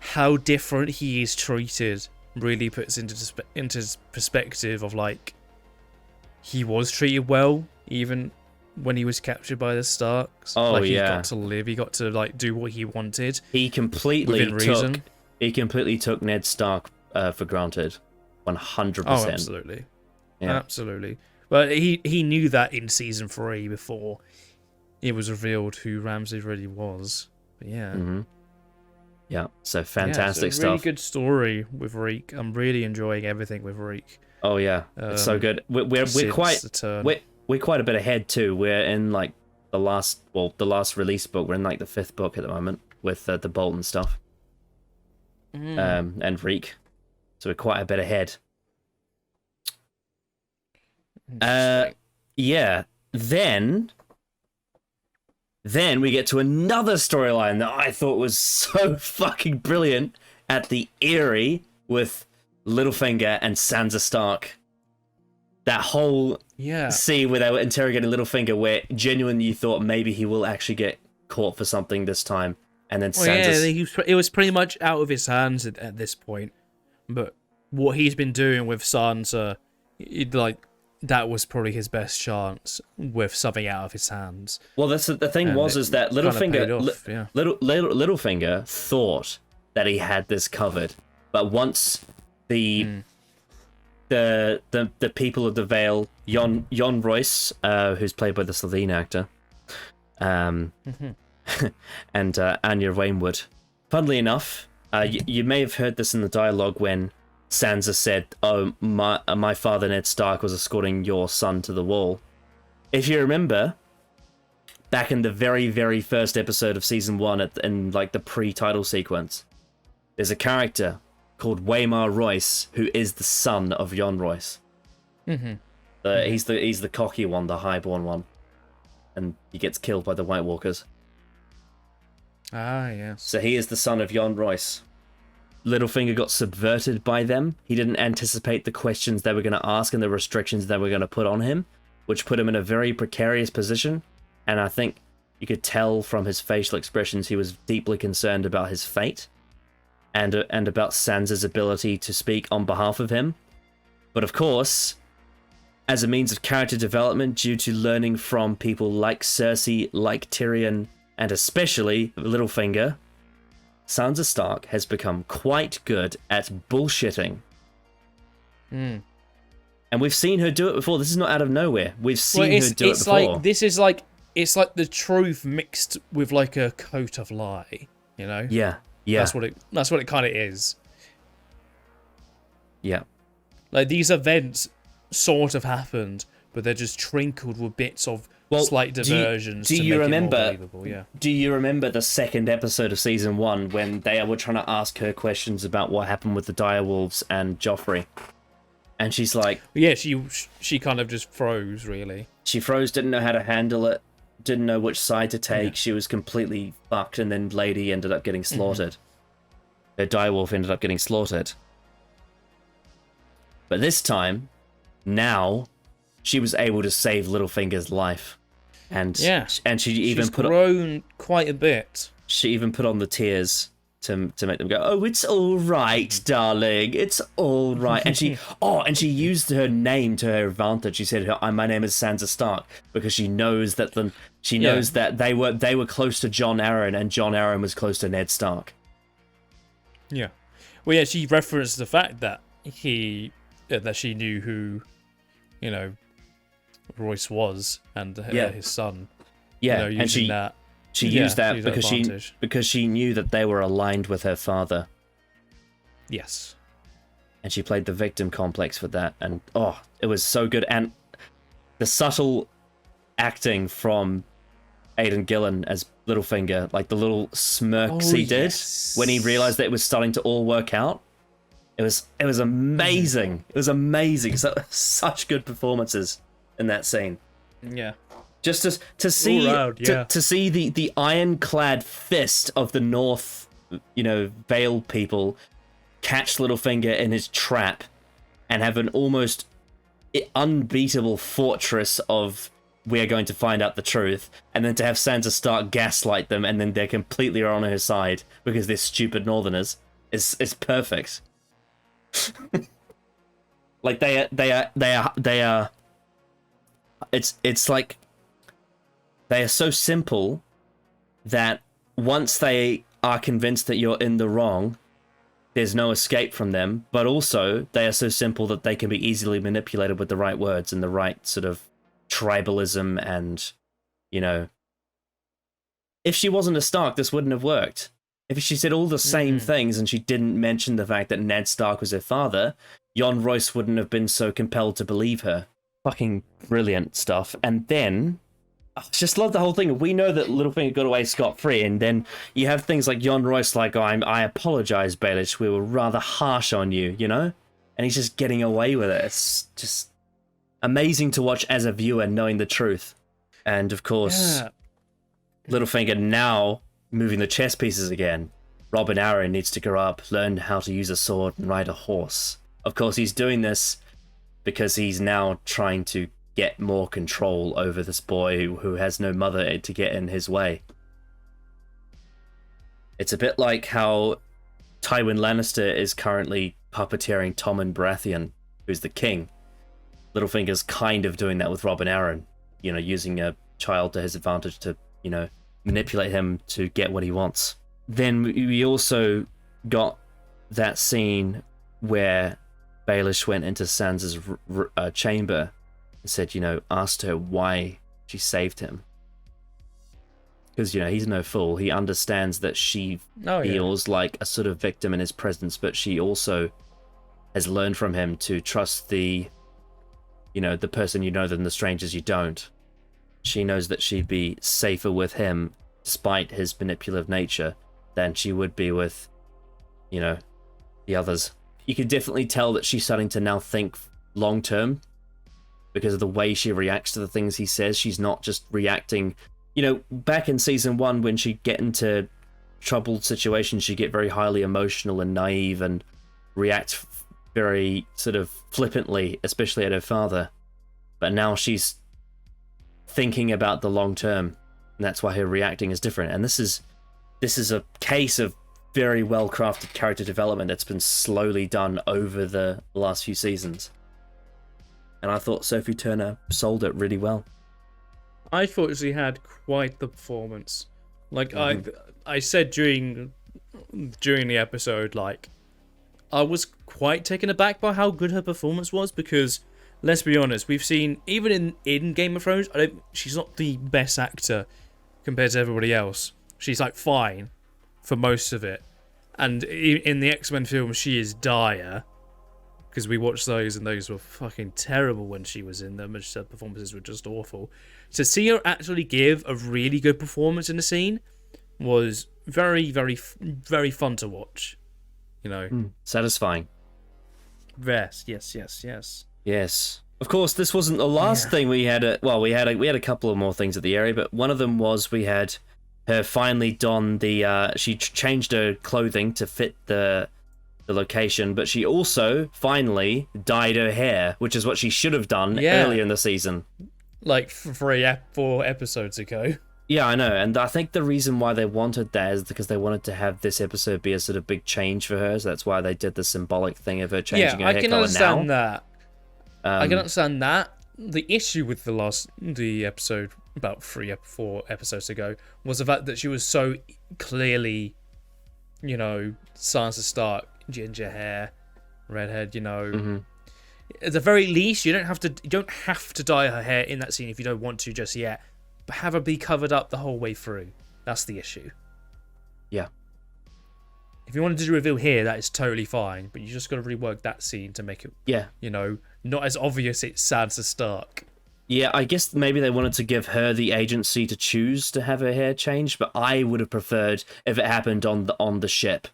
how different he is treated really puts into perspective of, like, he was treated well, even when he was captured by the Starks. Oh, like, yeah. He got to live. He got to, like, do what he wanted. He completely took Ned Stark for granted. 100%. Oh, absolutely. Yeah. Absolutely. But he knew that in season 3 before it was revealed who Ramsay really was. But yeah. Mm-hmm. Yeah, so fantastic stuff. Really good story with Reek. I'm really enjoying everything with Reek. Oh yeah, it's so good. We're quite a bit ahead too. We're in, like, the last release book. We're in, like, the 5th book at the moment with the Bolton stuff. And Reek. So we're quite a bit ahead. Yeah. Then we get to another storyline that I thought was so fucking brilliant at the Eirich with Littlefinger and Sansa Stark. That whole scene where they were interrogating Littlefinger, where genuinely you thought maybe he will actually get caught for something this time, and then Sansa... it was pretty much out of his hands at this point. But what he's been doing with Sansa, that was probably his best chance with something out of his hands. Well, that's the thing is that Littlefinger thought that he had this covered, but once the people of the Vale, Jon Royce, who's played by the Slovene actor, and Anya Wainwood. Funnily enough, you may have heard this in the dialogue when Sansa said, "Oh, my father Ned Stark was escorting your son to the wall." If you remember, back in the very, very first episode of season 1, in, like, the pre-title sequence, there's a character called Waymar Royce who is the son of Jon Royce. He's the cocky one, the highborn one, and he gets killed by the White Walkers. Ah, yes. So he is the son of Jon Royce. Littlefinger got subverted by them. He didn't anticipate the questions they were going to ask and the restrictions they were going to put on him, which put him in a very precarious position. And I think you could tell from his facial expressions he was deeply concerned about his fate. and about Sansa's ability to speak on behalf of him. But of course, as a means of character development, due to learning from people like Cersei, like Tyrion, and especially Littlefinger, Sansa Stark has become quite good at bullshitting. Mm. And we've seen her do it before. This is not out of nowhere. We've seen her do it before. Like, this is like, it's like the truth mixed with like a coat of lie, you know? Yeah. That's what it kind of is. Yeah. Like, these events sort of happened, but they're just trickled with bits of slight diversions to make it more believable. Yeah. Do you remember the second episode of season 1 when they were trying to ask her questions about what happened with the direwolves and Joffrey? And she's like... Yeah, she kind of just froze, really. She froze, didn't know how to handle it, didn't know which side to take. Yeah. She was completely fucked, and then Lady ended up getting slaughtered. Her direwolf ended up getting slaughtered. But this time, now, she was able to save Littlefinger's life. And she's grown quite a bit. She even put on the tears to make them go, "Oh, it's all right, darling. It's all right." And she used her name to her advantage. She said, "My name is Sansa Stark," because she knows that that they were close to Jon Arryn, and Jon Arryn was close to Ned Stark. Yeah. Well, yeah, she referenced the fact that that she knew who, you know, Royce was and his son. Yeah, you know, and she used that because she knew that they were aligned with her father. Yes. And she played the victim complex with that, and it was so good. And the subtle acting from Aidan Gillen as Littlefinger, like the little smirks he did when he realized that it was starting to all work out. It was amazing. It was amazing. Such good performances in that scene. Yeah. Just to see to see the ironclad fist of the North, you know, Vale people catch Littlefinger in his trap and have an almost unbeatable fortress of "we are going to find out the truth," and then to have Sansa Stark gaslight them, and then they're completely on her side because they're stupid Northerners. It's perfect. Like they are. It's like they are so simple that once they are convinced that you're in the wrong, there's no escape from them. But also, they are so simple that they can be easily manipulated with the right words and the right sort of tribalism. And, you know, if she wasn't a Stark, this wouldn't have worked. If she said all the same things and she didn't mention the fact that Ned Stark was her father, Jon Royce wouldn't have been so compelled to believe her. Fucking brilliant stuff. And then, I just love the whole thing. We know that Littlefinger got away scot-free, and then you have things like Jon Royce like, I apologize, Baelish, we were rather harsh on you, you know? And he's just getting away with it. It's just amazing to watch as a viewer, knowing the truth. And of course, Littlefinger now moving the chess pieces again. Robin Arryn needs to grow up, learn how to use a sword and ride a horse. Of course, he's doing this because he's now trying to get more control over this boy who has no mother to get in his way. It's a bit like how Tywin Lannister is currently puppeteering Tommen Baratheon, who's the king. Littlefinger's kind of doing that with Robin Arryn, you know, using a child to his advantage to, you know, manipulate him to get what he wants. Then we also got that scene where Baelish went into Sansa's chamber and said, you know, asked her why she saved him. Because, you know, he's no fool. He understands that she feels like a sort of victim in his presence, but she also has learned from him to trust the, you know, the person you know than the strangers you don't. She knows that she'd be safer with him, despite his manipulative nature, than she would be with, you know, the others. You can definitely tell that she's starting to now think long term because of the way she reacts to the things he says. She's not just reacting. You know, back in season 1, when she'd get into troubled situations, she'd get very highly emotional and naive and react very sort of flippantly, especially at her father. But now she's thinking about the long term, and that's why her reacting is different. And this is a case of very well-crafted character development that's been slowly done over the last few seasons. And I thought Sophie Turner sold it really well. I thought she had quite the performance. Like, I said during the episode, like, I was quite taken aback by how good her performance was, because, let's be honest, we've seen, even in Game of Thrones, she's not the best actor compared to everybody else. She's, like, fine for most of it. And in the X-Men films, she is dire, because we watched those, and those were fucking terrible when she was in them, and her performances were just awful. To see her actually give a really good performance in the scene was very, very, very fun to watch. You know, satisfying. Yes. Yes. Of course, this wasn't the last thing we had. We had a couple of more things at the area, but one of them was we had her finally don the. She changed her clothing to fit the location, but she also finally dyed her hair, which is what she should have done earlier in the season. Like 4 episodes ago. Yeah, I know, and I think the reason why they wanted that is because they wanted to have this episode be a sort of big change for her, so that's why they did the symbolic thing of her changing her hair color now. I can understand that. I can understand that. The issue with the episode about 4 episodes ago was the fact that she was so clearly, you know, Sansa Stark, ginger hair, redhead, you know. At the very least, you don't have to dye her hair in that scene if you don't want to just yet. But have her be covered up the whole way through. That's the issue. Yeah. If you wanted to reveal here, that is totally fine. But you just got to rework that scene to make it, you know, not as obvious it's Sansa Stark. Yeah, I guess maybe they wanted to give her the agency to choose to have her hair changed, but I would have preferred if it happened on the ship.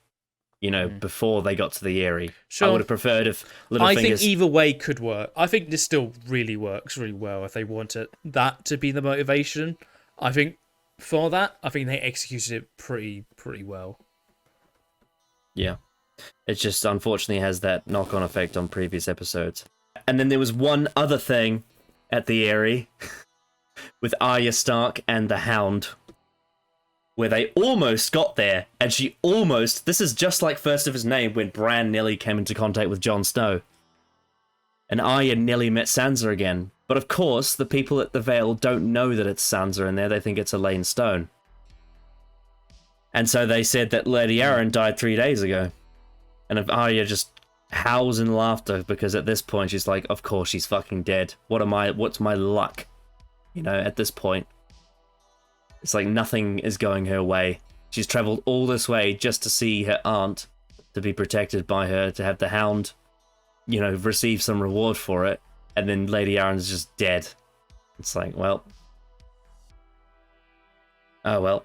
You know, before they got to the Eirich. Sure. I would have preferred if Littlefinger's... I think either way could work. I think this still really works really well if they wanted that to be the motivation. I think for that, I think they executed it pretty well. Yeah. It just unfortunately has that knock-on effect on previous episodes. And then there was one other thing at the Eirich with Arya Stark and the Hound, where they almost got there, and she almost... This is just like First of His Name, when Bran nearly came into contact with Jon Snow. And Arya nearly met Sansa again. But of course, the people at the Vale don't know that it's Sansa in there, they think it's Elaine Stone. And so they said that Lady Arryn died 3 days ago. And if Arya just howls in laughter, because at this point she's like, of course she's fucking dead. What's my luck? You know, at this point. It's like nothing is going her way. She's travelled all this way just to see her aunt, to be protected by her, to have the Hound, you know, receive some reward for it, and then Lady Arryn's just dead. It's like, well... Oh, well.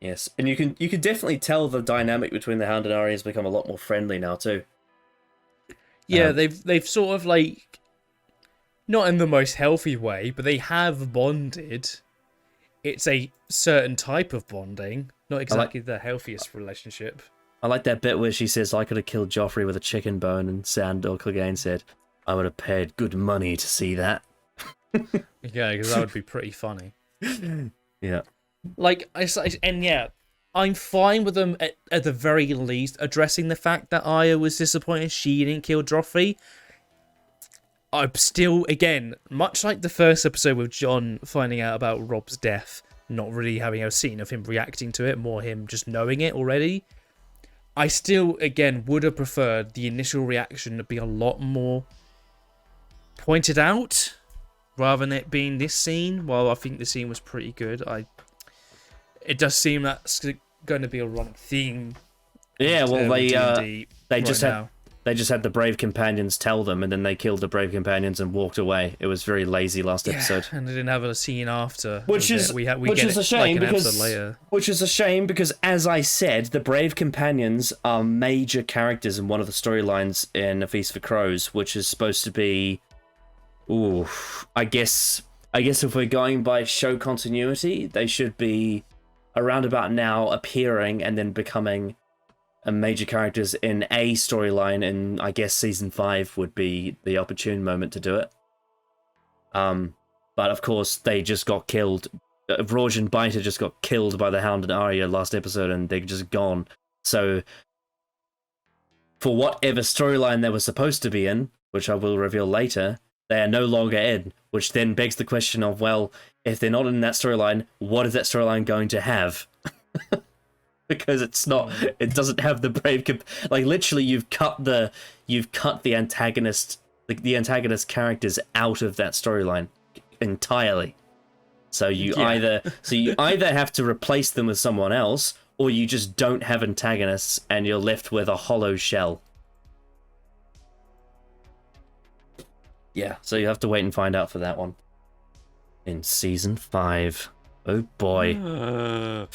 Yes, and you can definitely tell the dynamic between the Hound and Arya has become a lot more friendly now, too. Yeah, they've sort of, like... Not in the most healthy way, but they have bonded. It's a certain type of bonding, not exactly the healthiest relationship. I like that bit where she says, I could have killed Joffrey with a chicken bone, and Sandor Clegane said, I would have paid good money to see that. Yeah, because that would be pretty funny. Yeah. Like, I'm fine with them at the very least addressing the fact that Arya was disappointed she didn't kill Joffrey. I'm still, again, much like the first episode with Jon finding out about Rob's death, not really having a scene of him reacting to it, more him just knowing it already. I still, again, would have preferred the initial reaction to be a lot more pointed out, rather than it being this scene. While I think the scene was pretty good, it does seem that's going to be a running theme. Yeah, well, they just had... now. They just had the Brave Companions tell them, and then they killed the Brave Companions and walked away. It was very lazy last episode. And they didn't have a scene after. Which is a shame because, as I said, the Brave Companions are major characters in one of the storylines in A Feast for Crows, which is supposed to be... Ooh, I guess if we're going by show continuity, they should be around about now appearing and then becoming... major characters in a storyline, and I guess season 5 would be the opportune moment to do it. But of course, they just got killed Rorge and Biter just got killed by the Hound and Arya last episode, and they're just gone. So, for whatever storyline they were supposed to be in, which I will reveal later, they are no longer in, which then begs the question of, well, if they're not in that storyline, what is that storyline going to have? Because it's not, it doesn't have the brave, like literally you've cut the antagonist, the antagonist characters out of that storyline entirely. So you either have to replace them with someone else, or you just don't have antagonists and you're left with a hollow shell. Yeah, so you have to wait and find out for that one. In season 5. Oh boy. Oh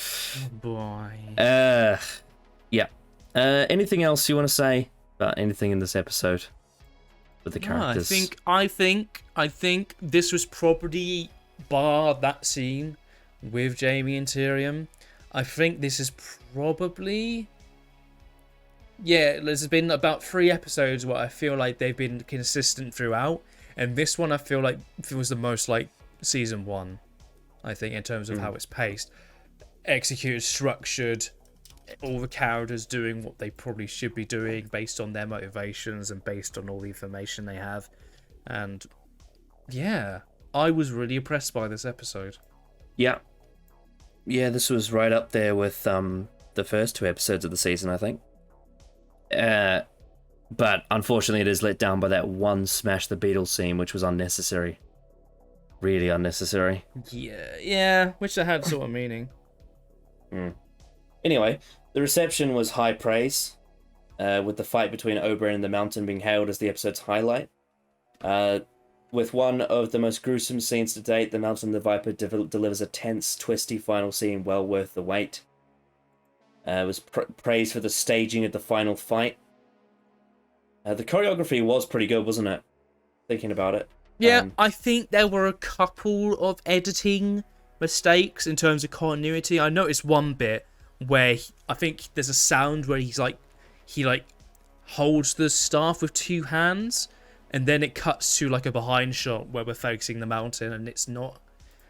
boy. Yeah. Anything else you want to say about anything in this episode with the characters? I think this was probably, bar that scene with Jaime and Tyrion, I think this is probably, there's been about 3 episodes where I feel like they've been consistent throughout, and this one I feel like feels the most like season 1, I think, in terms of how it's paced, executed, structured, all the characters doing what they probably should be doing based on their motivations and based on all the information they have. And yeah, I was really impressed by this episode. Yeah, this was right up there with the first 2 episodes of the season, I think. But unfortunately it is let down by that one Smash the Beatles scene, which was unnecessary. Really unnecessary. Yeah, which I had sort of meaning. Anyway, the reception was high praise, with the fight between Oberyn and the Mountain being hailed as the episode's highlight. With one of the most gruesome scenes to date, the Mountain and the Viper delivers a tense, twisty final scene well worth the wait. It was praised for the staging of the final fight. The choreography was pretty good, wasn't it? Thinking about it. Yeah, I think there were a couple of editing mistakes in terms of continuity. I noticed one bit where I think there's a sound where he holds the staff with 2 hands, and then it cuts to like a behind shot where we're focusing the Mountain and it's not.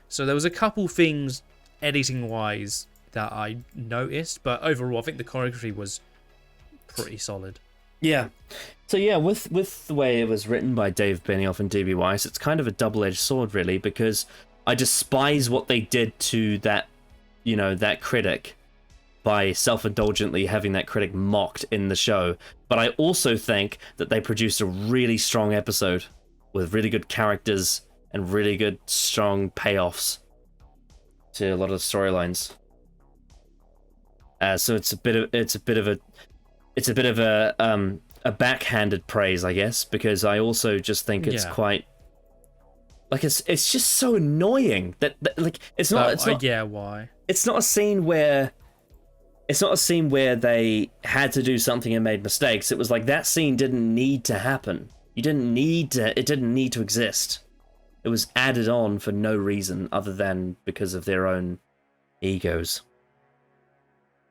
So there was a couple things editing wise that I noticed, but overall I think the choreography was pretty solid. Yeah. So yeah, with the way it was written by Dave Benioff and D.B. Weiss, it's kind of a double-edged sword, really, because I despise what they did to that, that critic by self-indulgently having that critic mocked in the show. But I also think that they produced a really strong episode with really good characters and really good, strong payoffs to a lot of the storylines. So it's a bit of a backhanded praise, I guess, because I also just think it's quite like it's just so annoying that like it's not why it's not a scene where they had to do something and made mistakes. It was like that scene didn't need to happen. It didn't need to exist. It was added on for no reason other than because of their own egos.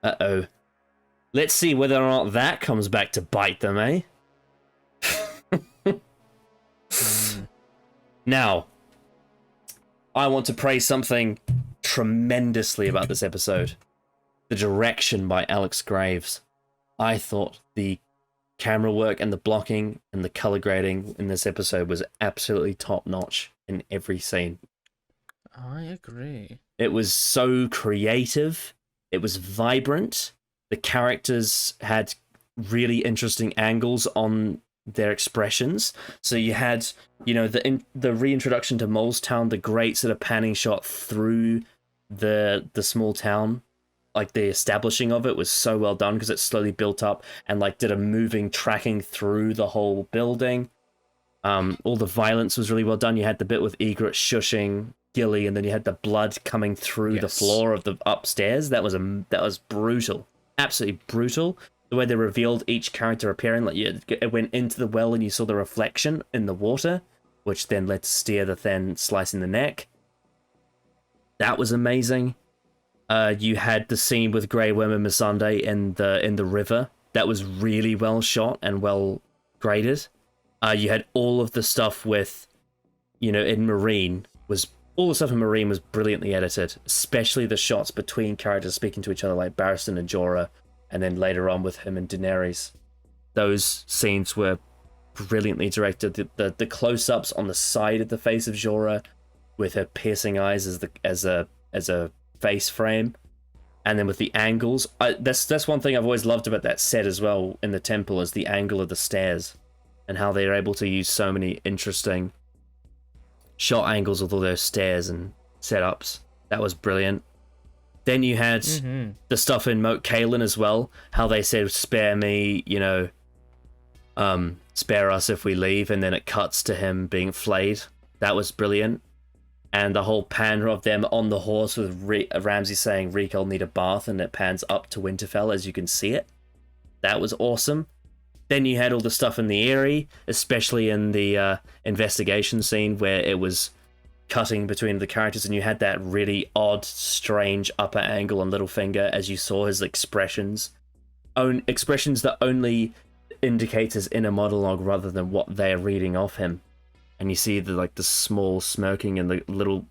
Uh-oh. Let's see whether or not that comes back to bite them, eh? Now, I want to praise something tremendously about this episode. The direction by Alex Graves. I thought the camera work and the blocking and the color grading in this episode was absolutely top-notch in every scene. I agree. It was so creative. It was vibrant. The characters had really interesting angles on their expressions. So you had, the reintroduction to Molestown, the great sort of panning shot through the small town. Like the establishing of it was so well done because it slowly built up and like did a moving tracking through the whole building. All the violence was really well done. You had the bit with Egret shushing Gilly, and then you had the blood coming through the floor of the upstairs. That was brutal. Absolutely brutal. The way they revealed each character appearing, like it went into the well and you saw the reflection in the water, which then led to Steer the Thin slicing the neck. That was amazing. You had the scene with Grey Worm and Missandei in the river. That was really well shot and well graded. You had all of the stuff with, in Marine was all the stuff in Marine was brilliantly edited, especially the shots between characters speaking to each other, like Barristan and Jorah, and then later on with him and Daenerys. Those scenes were brilliantly directed. The close-ups on the side of the face of Jorah, with her piercing eyes as a face frame, and then with the angles. That's one thing I've always loved about that set as well in the temple, is the angle of the stairs, and how they're able to use so many interesting shot angles with all those stairs and setups. That was brilliant. Then you had the stuff in Moat Cailin as well, how they said, spare me, spare us if we leave, and then it cuts to him being flayed. That was brilliant. And the whole pan of them on the horse with Ramsay saying, Reek, I'll need a bath, and it pans up to Winterfell as you can see it. That was awesome. Then you had all the stuff in the Eirich, especially in the investigation scene where it was cutting between the characters, and you had that really odd, strange upper angle on Littlefinger as you saw his expressions. Expressions that only indicates his inner monologue rather than what they're reading off him. And you see the small smirking and the little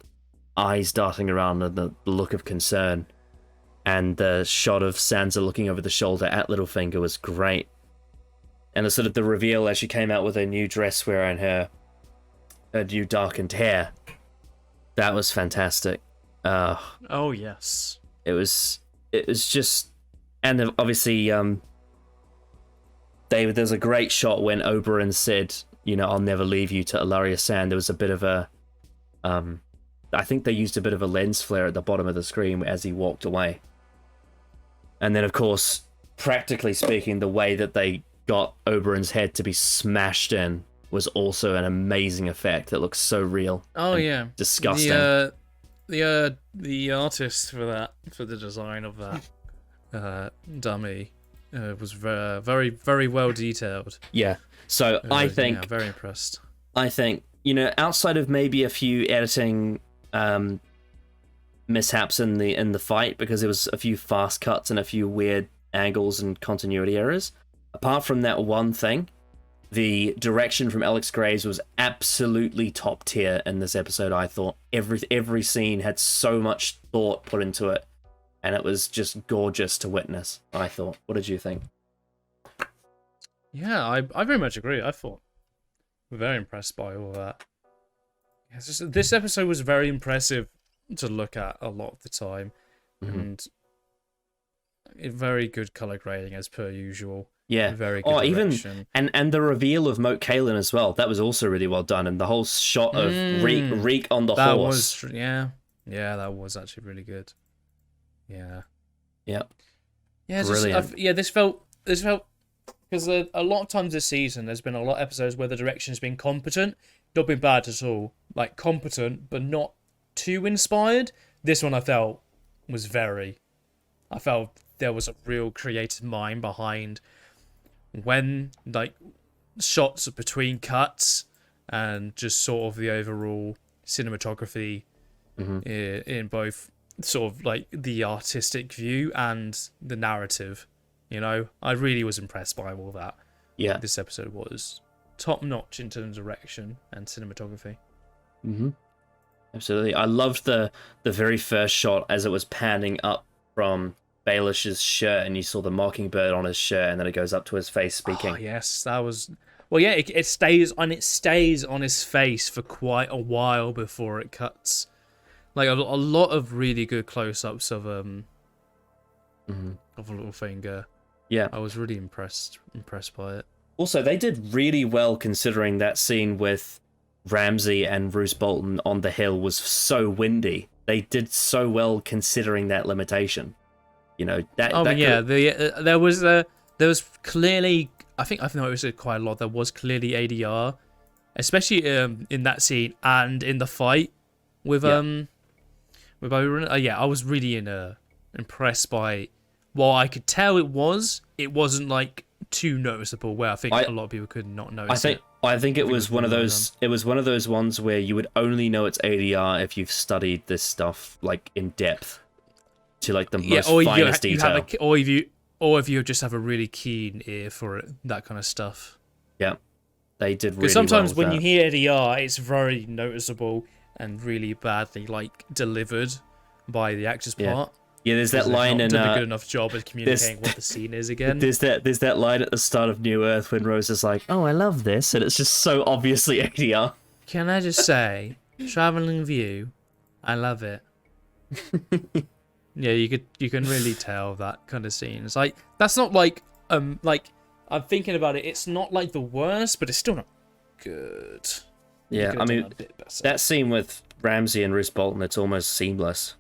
eyes darting around and the look of concern. And the shot of Sansa looking over the shoulder at Littlefinger was great. And the sort of the reveal as she came out with her new dress wearing her new darkened hair. That was fantastic. Oh yes. It was just, and obviously there's a great shot when Oberyn said, I'll never leave you, to Ilaria Sand. There was a bit of a I think they used a bit of a lens flare at the bottom of the screen as he walked away. And then of course, practically speaking, the way that they got Oberyn's head to be smashed in was also an amazing effect that looks so real. Oh yeah, disgusting. The artist for the design of that dummy was very very well detailed. Yeah. So I think very impressed. I think outside of maybe a few editing mishaps in the fight, because there was a few fast cuts and a few weird angles and continuity errors. Apart from that one thing, the direction from Alex Graves was absolutely top tier in this episode. I thought every scene had so much thought put into it, and it was just gorgeous to witness, I thought. What did you think? Yeah, I very much agree. I thought very impressed by all that. This episode was very impressive to look at a lot of the time, and very good color grading as per usual. Yeah. Very good direction. And the reveal of Moat Cailin as well. That was also really well done. And the whole shot of Reek on the horse. Yeah, that was actually really good. Yeah. Yep. Yeah, this felt because a lot of times this season there's been a lot of episodes where the direction's been competent, not been bad at all. Like competent, but not too inspired. This one I felt there was a real creative mind behind when shots between cuts and just sort of the overall cinematography in both sort of the artistic view and the narrative. I really was impressed by all that. Yeah, this episode was top notch in terms of direction and cinematography. Absolutely. I loved the very first shot as it was panning up from Baelish's shirt, and you saw the mockingbird on his shirt, and then it goes up to his face speaking. Oh, yes, that was... Well, yeah, it stays on his face for quite a while before it cuts. A lot of really good close-ups of Littlefinger. Yeah, I was really impressed by it. Also, they did really well considering that scene with Ramsay and Roose Bolton on the hill was so windy. They did so well considering that limitation. There was clearly, I think I've noticed it quite a lot. There was clearly ADR, especially in that scene and in the fight with Oberyn. I was really impressed by. While I could tell it wasn't too noticeable. Where I think a lot of people could not notice it. I think it was one of those. It was one of those ones where you would only know it's ADR if you've studied this stuff in depth. To the most finest detail, or if you just have a really keen ear for it, that kind of stuff. Yeah, they did really well. Because sometimes when you hear ADR, it's very noticeable, and really badly like delivered by the actor's part. Yeah, there's that line in done a good enough job at communicating what the scene is again. There's that line at the start of New Earth when Rose is like, "Oh, I love this," and it's just so obviously ADR. Can I just say, Traveling View, I love it. Yeah, you can really tell that kind of scene. It's like that's not like I'm thinking about it. It's not like the worst, but it's still not good. Yeah, I mean that scene with Ramsay and Roose Bolton, it's almost seamless.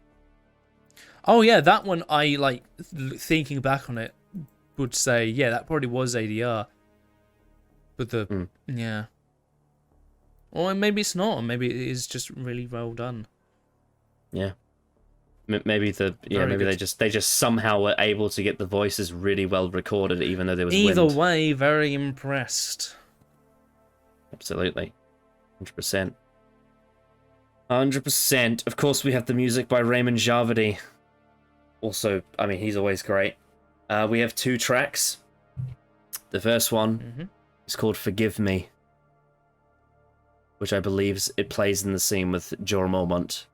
Oh yeah, that one I like. Thinking back on it, would say yeah, that probably was ADR. But yeah, or maybe it's not. Maybe it is just really well done. Yeah. Maybe they just somehow were able to get the voices really well recorded, even though there was either wind. way, very impressed. Absolutely, 100%. 100%. Of course, we have the music by Raymond Javadi. Also, I mean, he's always great. We have 2 tracks. The first one is called "Forgive Me," which I believe it plays in the scene with Jorah Mormont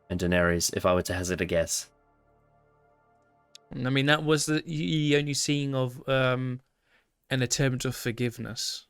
and Daenerys, if I were to hazard a guess. I mean, that was the only scene of an attempt of forgiveness.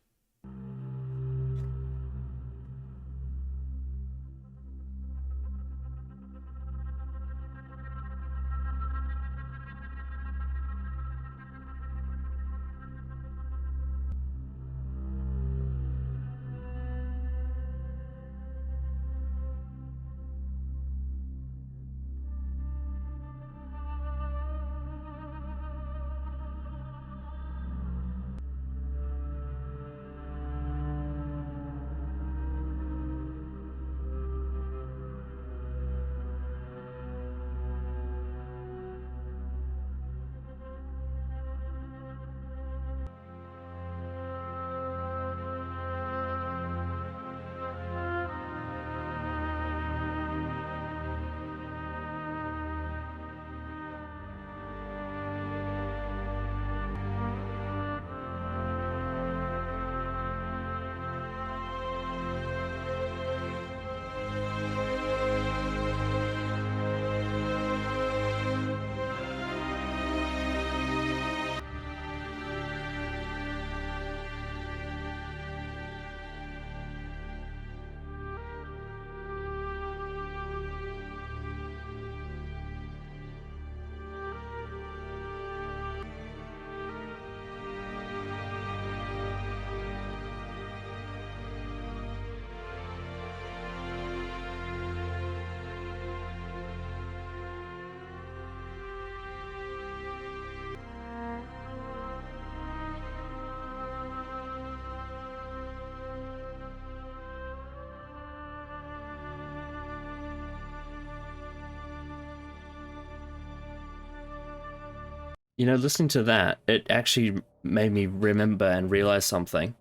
You know, listening to that, it actually made me remember and realize something.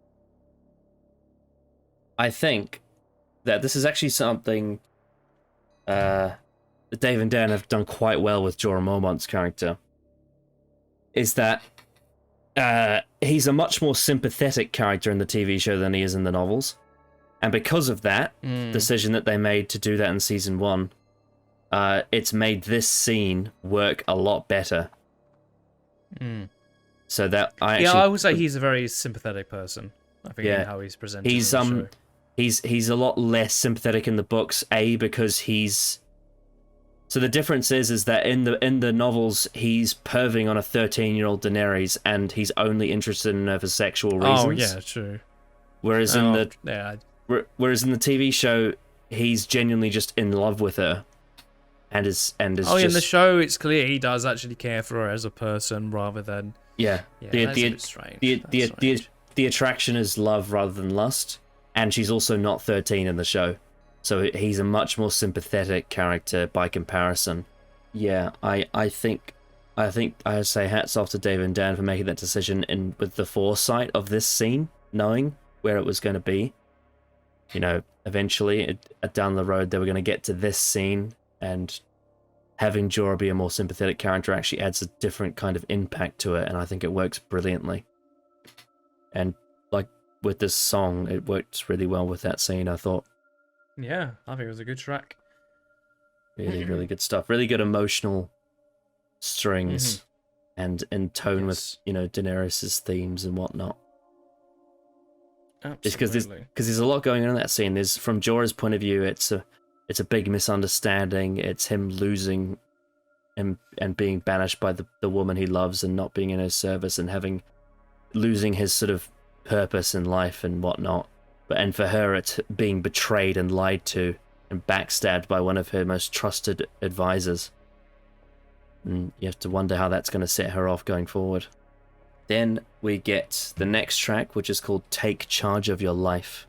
I think that this is actually something that Dave and Dan have done quite well with Jorah Mormont's character. Is that he's a much more sympathetic character in the TV show than he is in the novels. And because of that decision that they made to do that in season 1, it's made this scene work a lot better. So that I would say he's a very sympathetic person. I think in how he's presented. He's in the show. he's a lot less sympathetic in the books. Because he's so the difference is that in the novels he's perving on a 13-year-old Daenerys and he's only interested in her for sexual reasons. Oh yeah, true. Whereas in the TV show he's genuinely just in love with her. And is in the show it's clear he does actually care for her as a person rather than that's a bit strange. The attraction is love rather than lust, and she's also not 13 in the show, so he's a much more sympathetic character by comparison. Yeah, I think I say hats off to Dave and Dan for making that decision with the foresight of this scene, knowing where it was going to be. You know, eventually down the road they were going to get to this scene. And having Jorah be a more sympathetic character actually adds a different kind of impact to it, and I think it works brilliantly. And like with this song, it works really well with that scene, I thought. Yeah, I think it was a good track. Really, really good stuff. Really good emotional strings, and in tone with Daenerys's themes and whatnot. Absolutely. Because there's a lot going on in that scene. There's, from Jorah's point of view, it's a big misunderstanding. It's him losing and being banished by the woman he loves and not being in her service and losing his sort of purpose in life and whatnot. And for her, it's being betrayed and lied to and backstabbed by one of her most trusted advisors. And you have to wonder how that's going to set her off going forward. Then we get the next track, which is called Take Charge of Your Life.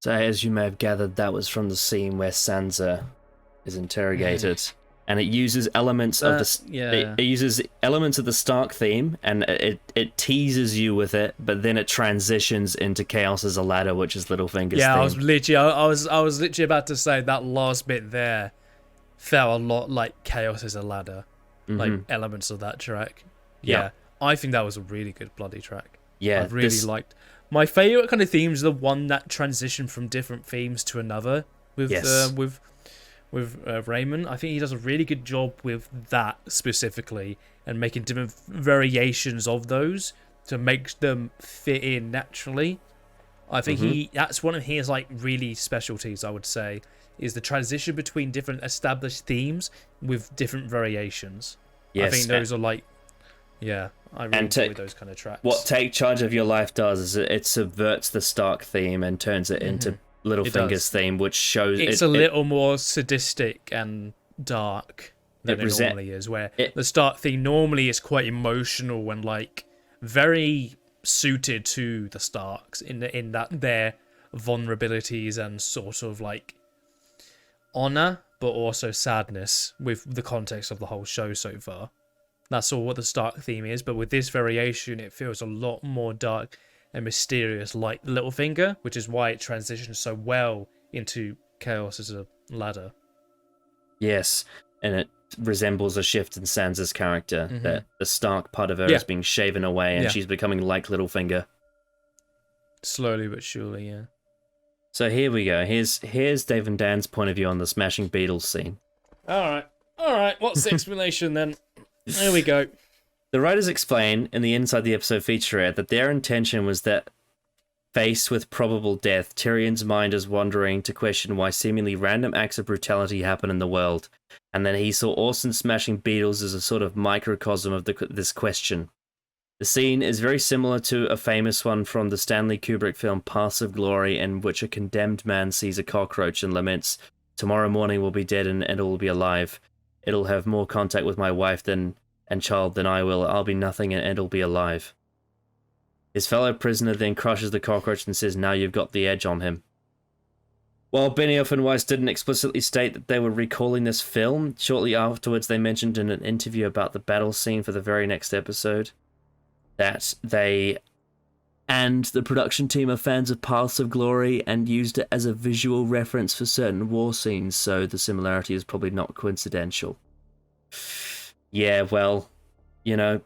So as you may have gathered, that was from the scene where Sansa is interrogated, and it uses elements of it uses elements of the Stark theme, and it teases you with it, but then it transitions into Chaos as a Ladder, which is Littlefinger's theme. I was literally about to say that last bit there felt a lot like Chaos as a Ladder, like elements of that track. Yeah, I think that was a really good bloody track. Yeah, I really liked. My favourite kind of theme is the one that transitioned from different themes to another with Raymond. I think he does a really good job with that specifically and making different variations of those to make them fit in naturally. I think that's one of his like really specialties, I would say, is the transition between different established themes with different variations. Yes, I think those are like... Yeah, I really enjoy those kind of tracks. What Take Charge of Your Life does is it subverts the Stark theme and turns it into Littlefinger's theme, which shows... It's a little more sadistic and dark than it normally is, where the Stark theme normally is quite emotional and like very suited to the Starks in that their vulnerabilities and sort of like honor, but also sadness with the context of the whole show so far. That's all what the Stark theme is, but with this variation, it feels a lot more dark and mysterious like Littlefinger, which is why it transitions so well into Chaos as a Ladder. Yes, and it resembles a shift in Sansa's character, that the Stark part of her is being shaven away and she's becoming like Littlefinger. Slowly but surely, yeah. So here we go. Here's Dave and Dan's point of view on the Smashing Beatles scene. Alright, what's the explanation then? There we go. The writers explain in the Inside the Episode featurette that their intention was that, faced with probable death, Tyrion's mind is wandering to question why seemingly random acts of brutality happen in the world, and then he saw Orson smashing beetles as a sort of microcosm of this question. The scene is very similar to a famous one from the Stanley Kubrick film Paths of Glory, in which a condemned man sees a cockroach and laments, "Tomorrow morning will be dead and it will be alive. It'll have more contact with my wife and child than I will. I'll be nothing and it'll be alive." His fellow prisoner then crushes the cockroach and says, "Now you've got the edge on him." While Benioff and Weiss didn't explicitly state that they were recalling this film, shortly afterwards they mentioned in an interview about the battle scene for the very next episode that they and the production team are fans of Paths of Glory and used it as a visual reference for certain war scenes, so the similarity is probably not coincidental. Yeah, well, you know,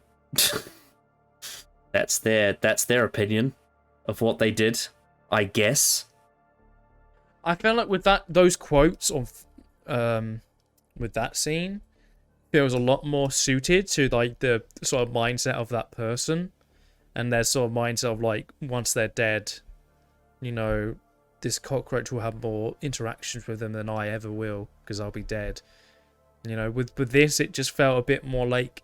that's their opinion of what they did, I guess. I feel like with those quotes of with that scene feels a lot more suited to like the sort of mindset of that person and their sort of mindset of like once they're dead, you know, this cockroach will have more interactions with them than I ever will because I'll be dead. You know, with this it just felt a bit more like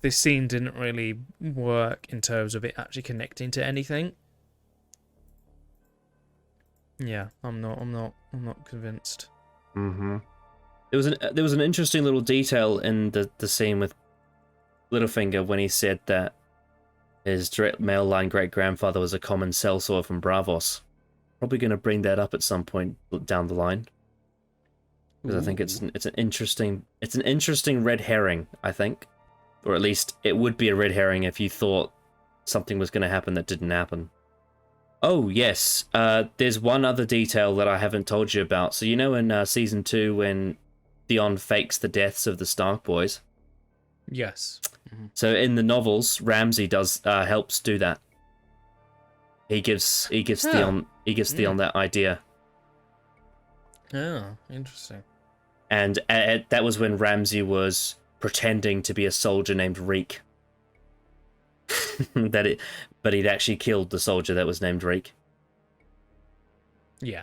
this scene didn't really work in terms of it actually connecting to anything. Yeah, I'm not convinced. Mm-hmm. There was an interesting little detail in the scene with Littlefinger when he said that his direct male line great grandfather was a common sellsword from Bravos. Probably going to bring that up at some point down the line because I think it's an interesting red herring. I think, or at least it would be a red herring if you thought something was going to happen that didn't happen. Oh, yes. There's one other detail that I haven't told you about. So, you know in Season 2 when Theon fakes the deaths of the Stark boys? Yes. Mm-hmm. So, in the novels, Ramsay helps do that. He gives Theon that idea. Oh, interesting. And that was when Ramsay was pretending to be a soldier named Reek. But he'd actually killed the soldier that was named Reek. Yeah.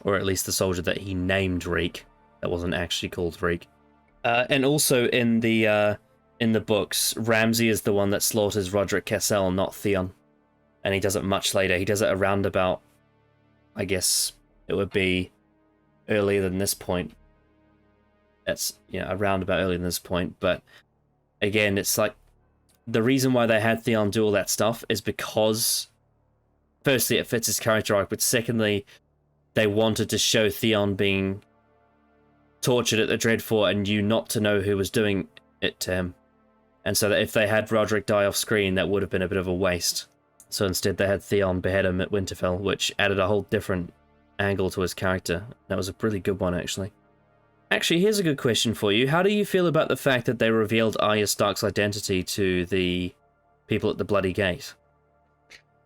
Or at least the soldier that he named Reek, that wasn't actually called Reek. And also in the books, Ramsay is the one that slaughters Roderick Cassel, not Theon. And he does it much later. He does it around about, I guess it would be earlier than this point. That's, around about earlier than this point. But again, it's like, the reason why they had Theon do all that stuff is because, firstly, it fits his character arc, but secondly, they wanted to show Theon being tortured at the Dreadfort and you not to know who was doing it to him. And so that if they had Roderick die off screen, that would have been a bit of a waste. So instead they had Theon behead him at Winterfell, which added a whole different angle to his character. That was a really good one, actually. Actually, here's a good question for you. How do you feel about the fact that they revealed Arya Stark's identity to the people at the Bloody Gate?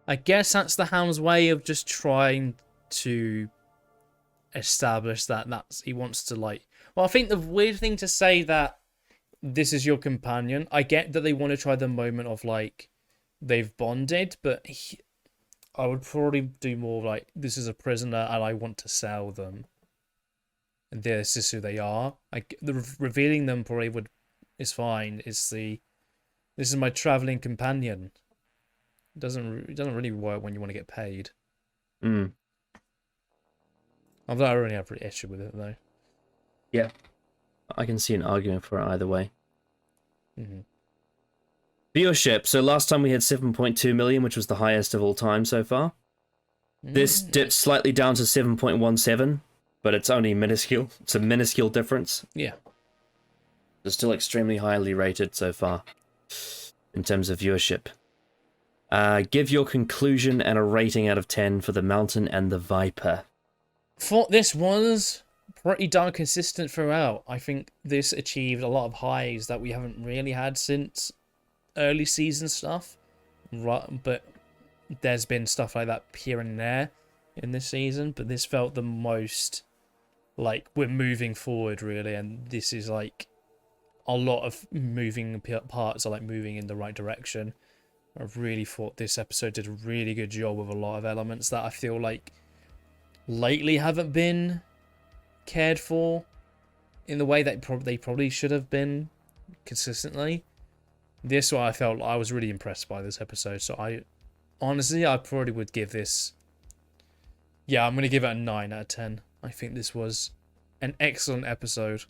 I guess that's the Hound's way of just trying to establish that he wants to like... Well, I think the weird thing to say that this is your companion, I get that they want to try the moment of like they've bonded, but I would probably do more like this is a prisoner and I want to sell them. And this is who they are. Revealing them probably is fine. This is my traveling companion. It doesn't really work when you want to get paid. Mm. Although I don't really have an issue with it though. Yeah, I can see an argument for it either way. Mm-hmm. Viewership. So last time we had 7.2 million, which was the highest of all time so far. This dipped slightly down to 7.17. But it's only minuscule. It's a minuscule difference. Yeah. It's still extremely highly rated so far in terms of viewership. Give your conclusion and a rating out of 10 for The Mountain and the Viper. Thought this was pretty darn consistent throughout. I think this achieved a lot of highs that we haven't really had since early season stuff. But there's been stuff like that here and there in this season. But this felt the most... like we're moving forward really, and this is like a lot of moving parts are like moving in the right direction. I really thought this episode did a really good job with a lot of elements that I feel like lately haven't been cared for in the way that they probably should have been consistently. This one I felt I was really impressed by this episode, so I probably would give this, I'm going to give it a 9 out of 10. I think this was an excellent episode.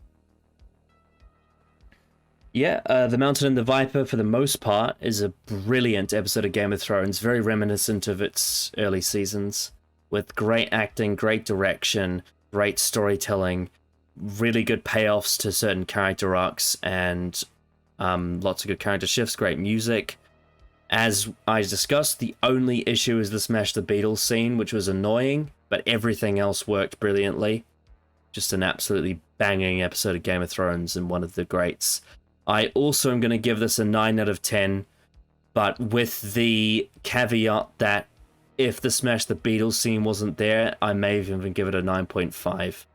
Yeah, The Mountain and the Viper, for the most part, is a brilliant episode of Game of Thrones, very reminiscent of its early seasons, with great acting, great direction, great storytelling, really good payoffs to certain character arcs, and lots of good character shifts, great music. As I discussed, the only issue is the Smash the Beatles scene, which was annoying, but everything else worked brilliantly. Just an absolutely banging episode of Game of Thrones and one of the greats. I also am going to give this a 9 out of 10, but with the caveat that if the Smash the Beatles scene wasn't there, I may even give it a 9.5.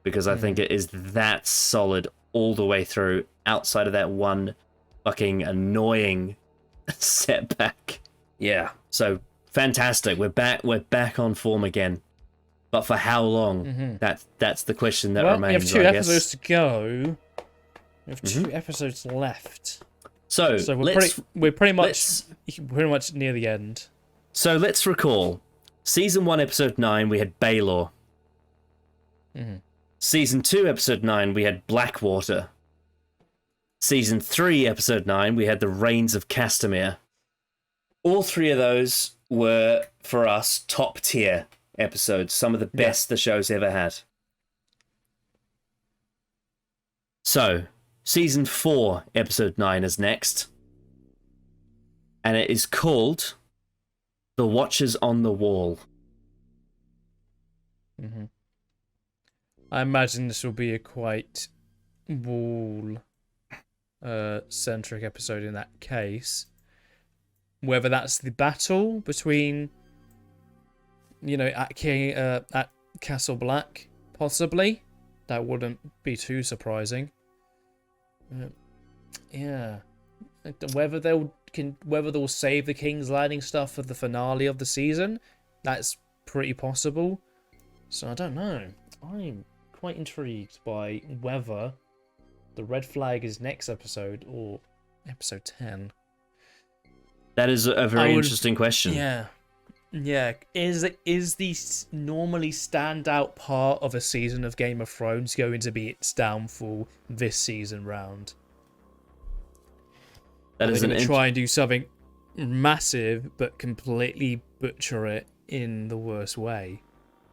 Because I think it is that solid all the way through, outside of that one fucking annoying setback. Yeah, so fantastic. We're back on form again. But for how long? That's the question that remains. We have 2 I guess. episodes to go. We have 2 episodes left. So we're pretty much near the end. So let's recall. Season 1, episode 9, we had Baelor. Season 2, episode 9, we had Blackwater. Season 3, episode 9, we had the Reigns of Castamere. All 3 of those were, for us, top tier episodes. Some of the best the show's ever had. So, Season 4, episode 9 is next. And it is called The Watchers on the Wall. I imagine this will be a quite wall centric episode in that case. Whether that's the battle between, at Castle Black, possibly. That wouldn't be too surprising. Yeah. Whether they'll save the King's Landing stuff for the finale of the season, that's pretty possible. So I don't know. I'm quite intrigued by whether the red flag is next episode or episode 10. That is a very interesting question. Yeah. Yeah. Is the normally standout part of a season of Game of Thrones going to be its downfall this season round? That is going to try and do something massive but completely butcher it in the worst way.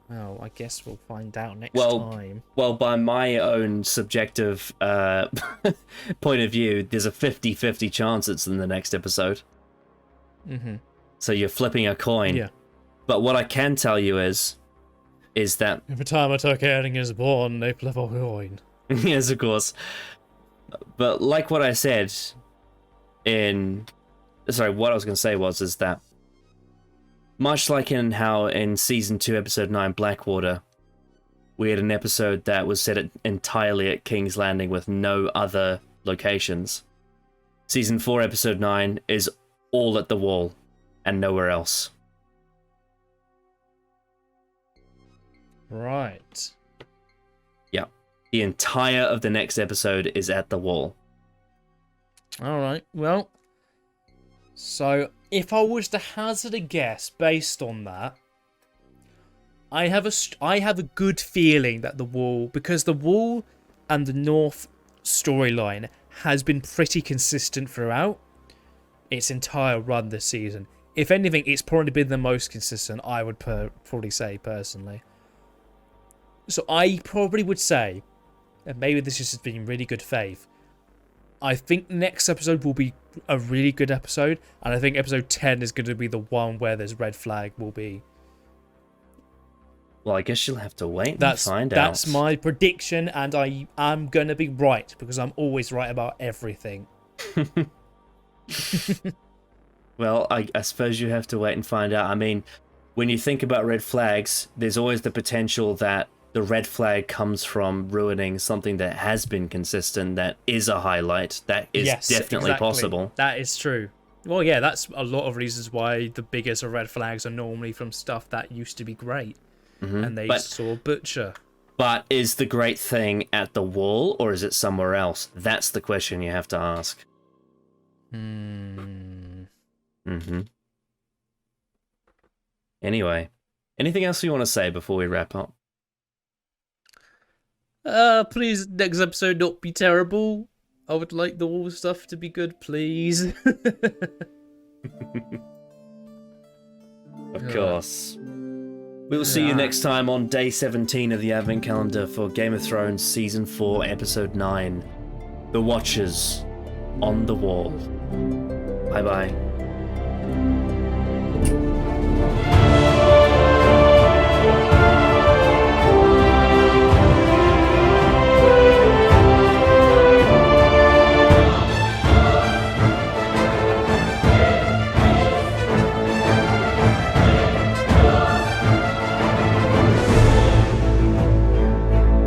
Well, I guess we'll find out next time. Well, by my own subjective point of view, there's a 50-50 chance it's in the next episode. So you're flipping a coin. Yeah. But what I can tell you is that every time a Targaryen is born, they flip a coin. Yes, of course. But like what I said what I was going to say is that much like in how in Season 2, Episode 9, Blackwater, we had an episode that was set entirely at King's Landing with no other locations. Season 4, Episode 9 is all at the Wall and nowhere else. Right. Yeah. The entire of the next episode is at the Wall. Alright, well, so if I was to hazard a guess based on that, I have a good feeling that the Wall, because the Wall and the North storyline has been pretty consistent throughout its entire run this season. If anything, it's probably been the most consistent, I would probably say personally. So I probably would say, and maybe this is just being really good faith, I think the next episode will be a really good episode, and I think episode 10 is going to be the one where this red flag will be. Well, I guess you'll have to wait and find out. That's my prediction, and I'm going to be right, because I'm always right about everything. Well, I suppose you have to wait and find out. I mean, when you think about red flags, there's always the potential that the red flag comes from ruining something that has been consistent, that is a highlight. That is definitely possible. That is true. Well, yeah, that's a lot of reasons why the biggest red flags are normally from stuff that used to be great. And they saw butcher. But is the great thing at the Wall, or is it somewhere else? That's the question you have to ask. Anyway, anything else you want to say before we wrap up? Please, next episode not be terrible. I would like the Wall stuff to be good, please. Of course. We will see you next time on day 17 of the Advent Calendar for Game of Thrones Season 4, Episode 9. The Watchers on the Wall. Bye-bye.